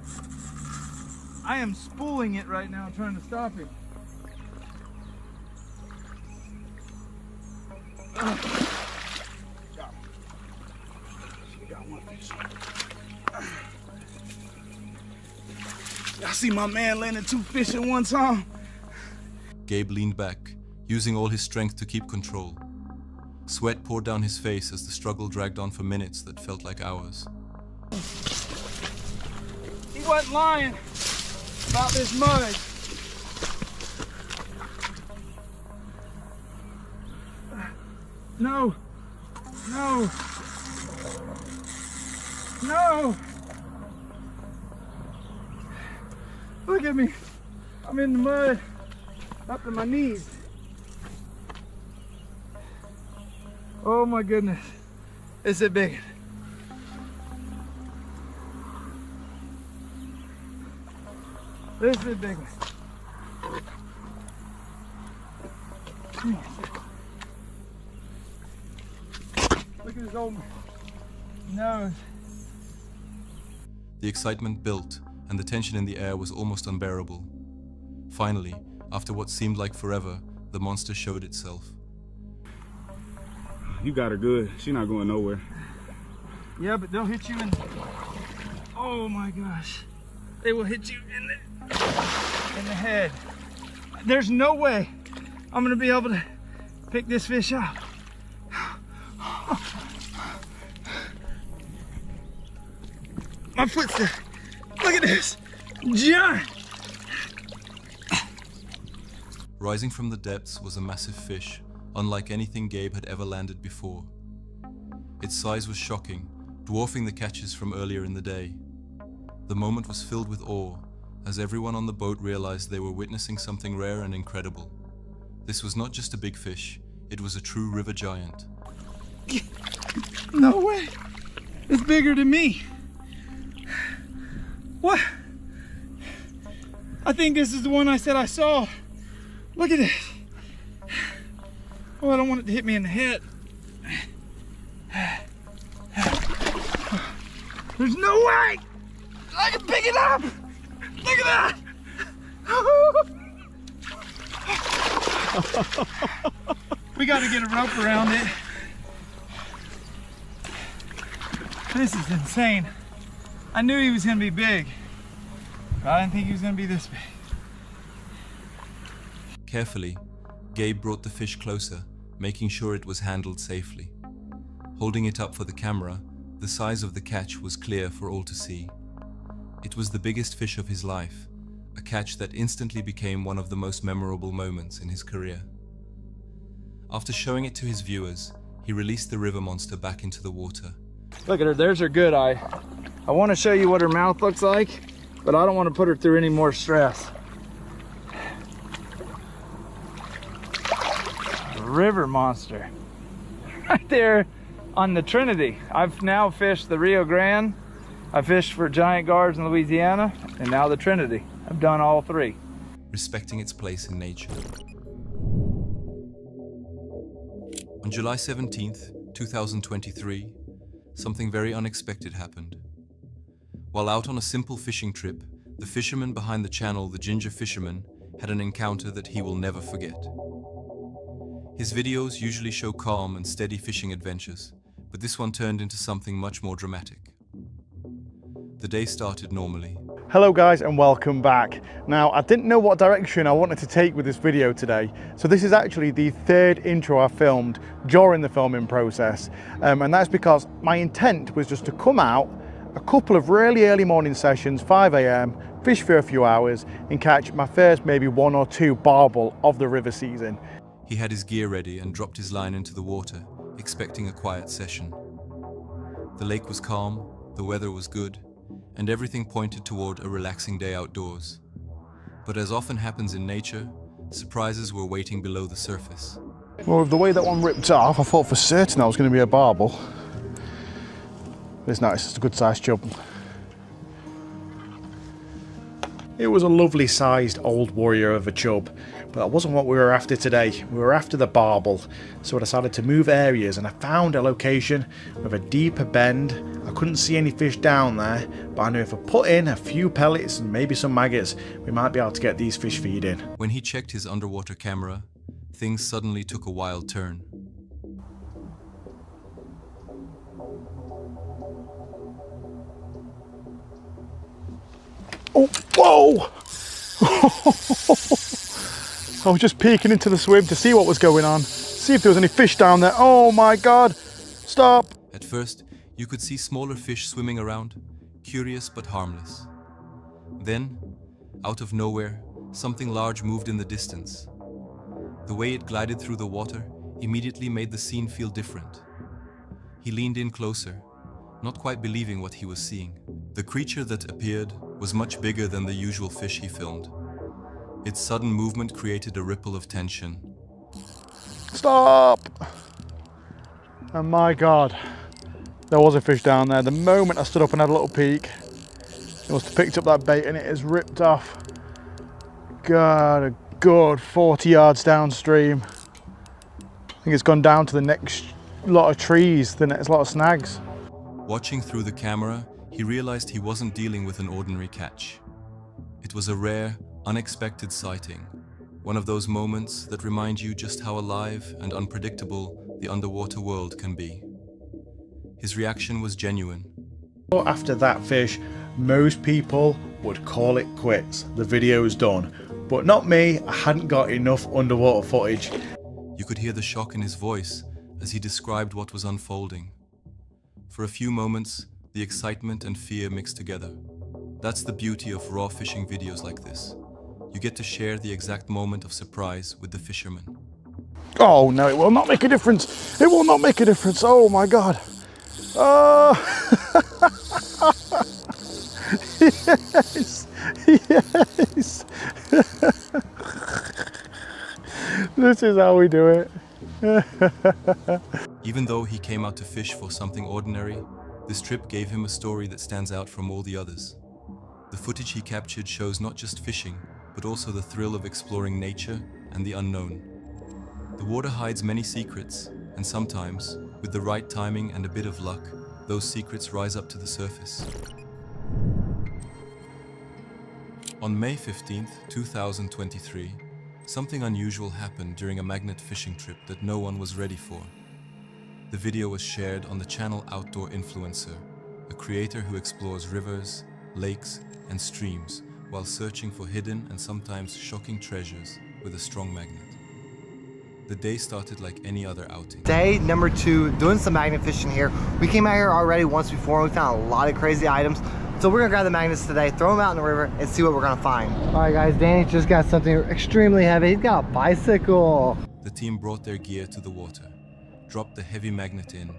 I am spooling it right now, trying to stop him. Got one fish. I see my man landing 2 fish at one time. Gabe leaned back, using all his strength to keep control. Sweat poured down his face as the struggle dragged on for minutes that felt like hours. He wasn't lying about this mud. No. No. No. Look at me. I'm in the mud up to my knees. Oh my goodness. It's a big one. This is a big one. Come on. Look at his old nose. The excitement built, and the tension in the air was almost unbearable. Finally, after what seemed like forever, the monster showed itself. You got her good. She's not going nowhere. Yeah, but they'll hit you in. Oh my gosh. They will hit you in the head. There's no way I'm gonna be able to pick this fish up. My foot's there. Look at this. Giant. Rising from the depths was a massive fish, unlike anything Gabe had ever landed before. Its size was shocking, dwarfing the catches from earlier in the day. The moment was filled with awe, as everyone on the boat realized they were witnessing something rare and incredible. This was not just a big fish, it was a true river giant. No way. It's bigger than me. What? I think this is the one I said I saw. Look at this. Oh, I don't want it to hit me in the head. There's no way I can pick it up. Look at that. We got to get a rope around it. This is insane. I knew he was going to be big, but I didn't think he was going to be this big. Carefully, Gabe brought the fish closer, making sure it was handled safely. Holding it up for the camera, the size of the catch was clear for all to see. It was the biggest fish of his life, a catch that instantly became one of the most memorable moments in his career. After showing it to his viewers, he released the river monster back into the water. Look at her, there's her good eye. I want to show you what her mouth looks like, but I don't want to put her through any more stress. River monster. Right there on the Trinity. I've now fished the Rio Grande, I fished for giant gars in Louisiana, and now the Trinity. I've done all 3. Respecting its place in nature. On July 17th, 2023, something very unexpected happened. While out on a simple fishing trip, The fisherman behind the channel, The Ginger Fisherman, had an encounter that he will never forget. His videos usually show calm and steady fishing adventures, but this one turned into something much more dramatic. The day started normally. Hello guys and welcome back. Now I didn't know what direction I wanted to take with this video today, so this is actually the third intro I filmed during the filming process, and that's because my intent was just to come out a couple of really early morning sessions, 5 AM, fish for a few hours and catch my first maybe 1 or 2 barbel of the river season. He had his gear ready and dropped his line into the water, expecting a quiet session. The lake was calm, the weather was good, and everything pointed toward a relaxing day outdoors. But as often happens in nature, surprises were waiting below the surface. Well, with the way that one ripped off, I thought for certain that was going to be a barbel. It's nice, it's a good sized chub. It was a lovely sized old warrior of a chub, but that wasn't what we were after today. We were after the barbel, so I decided to move areas and I found a location with a deeper bend. I couldn't see any fish down there, but I knew if I put in a few pellets and maybe some maggots, we might be able to get these fish feeding. When he checked his underwater camera, things suddenly took a wild turn. Oh, whoa! I was just peeking into the swim to see what was going on, see if there was any fish down there. Oh my God, stop! At first, you could see smaller fish swimming around, curious but harmless. Then, out of nowhere, something large moved in the distance. The way it glided through the water immediately made the scene feel different. He leaned in closer, not quite believing what he was seeing. The creature that appeared was much bigger than the usual fish he filmed. Its sudden movement created a ripple of tension. Stop! And my God, there was a fish down there. The moment I stood up and had a little peek, it must have picked up that bait and it is ripped off. God, a good 40 yards downstream. I think it's gone down to the next lot of trees, the next lot of snags. Watching through the camera, he realized he wasn't dealing with an ordinary catch. It was a rare, unexpected sighting. One of those moments that remind you just how alive and unpredictable the underwater world can be. His reaction was genuine. After that fish, most people would call it quits. The video's done. But not me, I hadn't got enough underwater footage. You could hear the shock in his voice as he described what was unfolding. For a few moments, the excitement and fear mixed together. That's the beauty of raw fishing videos like this. You get to share the exact moment of surprise with the fisherman. Oh no, it will not make a difference. It will not make a difference. Oh my God. Yes, yes. This is how we do it. Even though he came out to fish for something ordinary, this trip gave him a story that stands out from all the others. The footage he captured shows not just fishing, but also the thrill of exploring nature and the unknown. The water hides many secrets, and sometimes, with the right timing and a bit of luck, those secrets rise up to the surface. On May 15th, 2023, something unusual happened during a magnet fishing trip that no one was ready for. The video was shared on the channel Outdoor Influencer, a creator who explores rivers, lakes, and streams while searching for hidden and sometimes shocking treasures with a strong magnet. The day started like any other outing. Day number 2, doing some magnet fishing here. We came out here already once before and we found a lot of crazy items. So we're gonna grab the magnets today, throw them out in the river, and see what we're gonna find. All right guys, Danny just got something extremely heavy. He's got a bicycle. The team brought their gear to the water, dropped the heavy magnet in,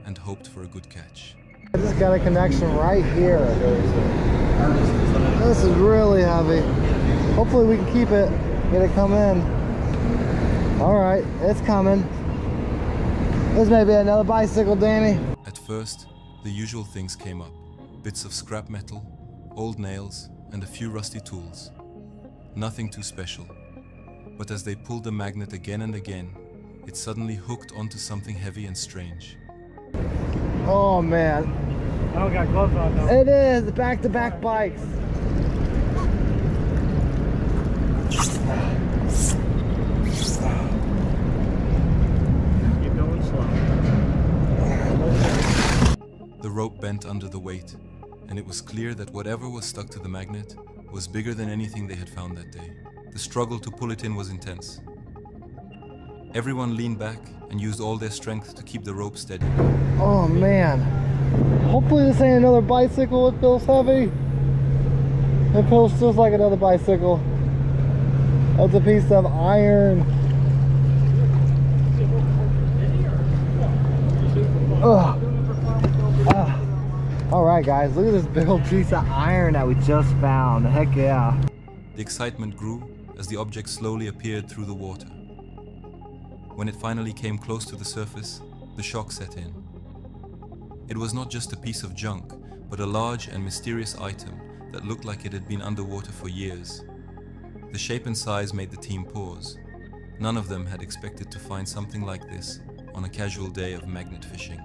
and hoped for a good catch. I just got a connection right here. This is really heavy. Hopefully we can keep it, get it come in. All right, it's coming. This may be another bicycle, Danny. At first, the usual things came up. Bits of scrap metal, old nails, and a few rusty tools. Nothing too special. But as they pulled the magnet again and again, it suddenly hooked onto something heavy and strange. Oh man. I don't got gloves on though. It is, back-to-back bikes. rope bent under the weight, and it was clear that whatever was stuck to the magnet was bigger than anything they had found that day. The struggle to pull it in was intense. Everyone leaned back and used all their strength to keep the rope steady. Oh man. Hopefully this ain't another bicycle. It feels heavy. It feels just like another bicycle. That's a piece of iron. Ugh. All right guys, look at this big old piece of iron that we just found. Heck yeah. The excitement grew as the object slowly appeared through the water. When it finally came close to the surface, the shock set in. It was not just a piece of junk, but a large and mysterious item that looked like it had been underwater for years. The shape and size made the team pause. None of them had expected to find something like this on a casual day of magnet fishing.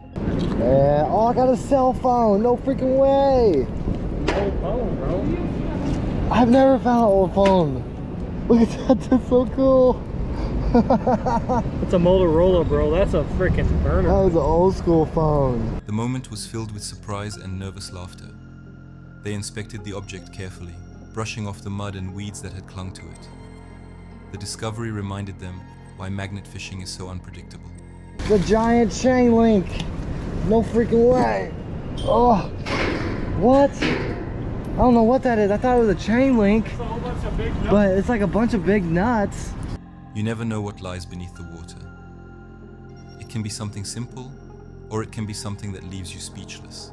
Yeah, oh, I got a cell phone. No freaking way. Old phone, bro. I've never found an old phone. Look at that, that's so cool. It's a Motorola, bro. That's a freaking burner. That was an old school phone. The moment was filled with surprise and nervous laughter. They inspected the object carefully, brushing off the mud and weeds that had clung to it. The discovery reminded them why magnet fishing is so unpredictable. The giant chain link. No freaking way. Oh, what? I don't know what that is. I thought it was a chain link, but it's like a bunch of big nuts. You never know what lies beneath the water. It can be something simple, or it can be something that leaves you speechless.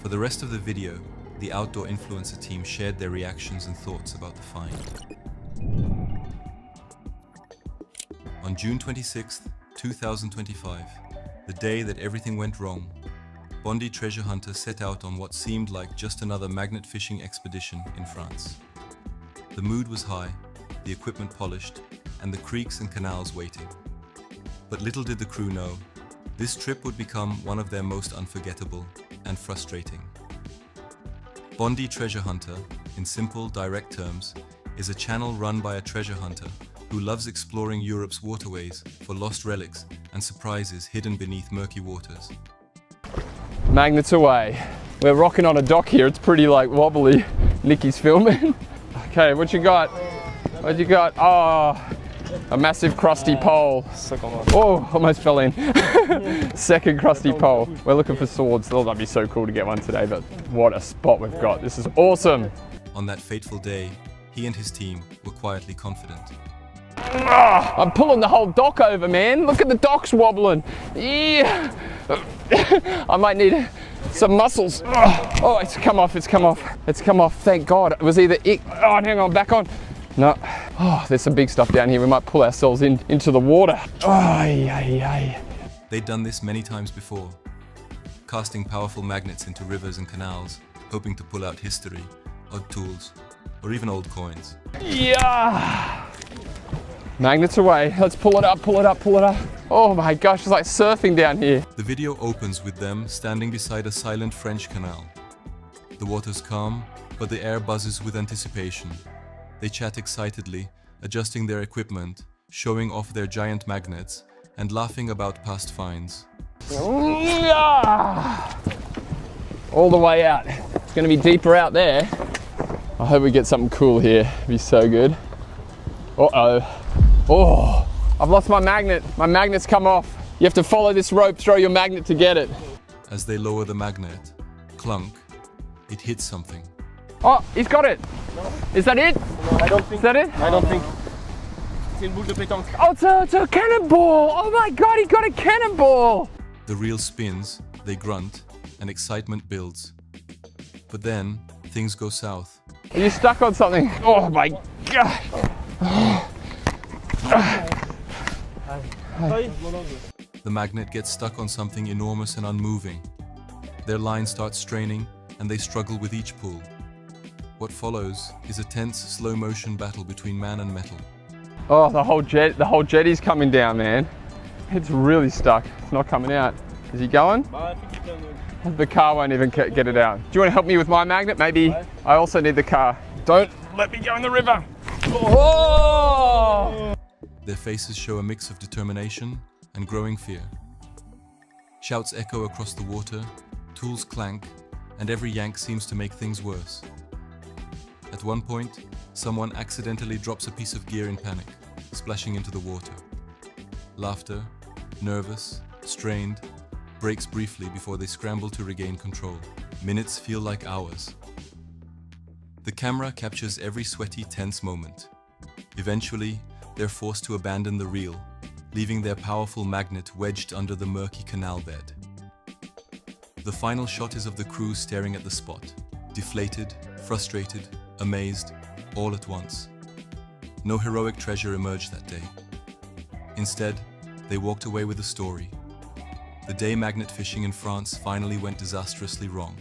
For the rest of the video, the Outdoor Influencer team shared their reactions and thoughts about the find. On June 26th, 2025, the day that everything went wrong, Bondy Treasure Hunter set out on what seemed like just another magnet fishing expedition in France. The mood was high, the equipment polished, and the creeks and canals waiting. But little did the crew know, this trip would become one of their most unforgettable and frustrating. Bondy Treasure Hunter, in simple, direct terms, is a channel run by a treasure hunter who loves exploring Europe's waterways for lost relics and surprises hidden beneath murky waters. Magnets away. We're rocking on a dock here. It's pretty like wobbly. Nikki's filming. Okay, what you got? What you got? Oh, a massive crusty pole. Oh, almost fell in. Second crusty pole. We're looking for swords. Oh, that'd be so cool to get one today, but what a spot we've got. This is awesome. On that fateful day, he and his team were quietly confident. Oh, I'm pulling the whole dock over, man. Look at the docks wobbling. Yeah. I might need some muscles. Oh, it's come off, it's come off. It's come off, thank God. It was either it. Oh, hang on, back on. No. Oh, there's some big stuff down here. We might pull ourselves into the water. Oh, yeah. They'd done this many times before, casting powerful magnets into rivers and canals, hoping to pull out history, odd tools, or even old coins. Yeah. Magnets away. Let's pull it up, pull it up, pull it up. Oh my gosh, it's like surfing down here. The video opens with them standing beside a silent French canal. The water's calm, but the air buzzes with anticipation. They chat excitedly, adjusting their equipment, showing off their giant magnets, and laughing about past finds. All the way out. It's gonna be deeper out there. I hope we get something cool here. It'd be so good. Uh-oh. Oh, I've lost my magnet. My magnet's come off. You have to follow this rope, throw your magnet to get it. As they lower the magnet, clunk, it hits something. Oh, he's got it. Is that it? I don't think. Is that it? I don't think. C'est une boule de pétanque. Oh, it's a cannonball. Oh my God, he got a cannonball. The reel spins, they grunt, and excitement builds. But then, things go south. Are you stuck on something? Oh my God. The magnet gets stuck on something enormous and unmoving. Their line starts straining, and they struggle with each pull. What follows is a tense, slow-motion battle between man and metal. Oh, the whole jetty's coming down, man. It's really stuck. It's not coming out. Is he going? The car won't even get it out. Do you want to help me with my magnet? Maybe. I also need the car. Don't let me go in the river. Oh! Their faces show a mix of determination and growing fear. Shouts echo across the water, Tools clank, and every yank seems to make things worse. At one point, someone accidentally drops a piece of gear in panic, splashing into the water. Laughter, nervous, strained, breaks briefly before they scramble to regain control. Minutes feel like hours. The camera captures every sweaty, tense moment. Eventually, they're forced to abandon the reel, leaving their powerful magnet wedged under the murky canal bed. The final shot is of the crew staring at the spot, deflated, frustrated, amazed, all at once. No heroic treasure emerged that day. Instead, they walked away with a story. The day magnet fishing in France finally went disastrously wrong.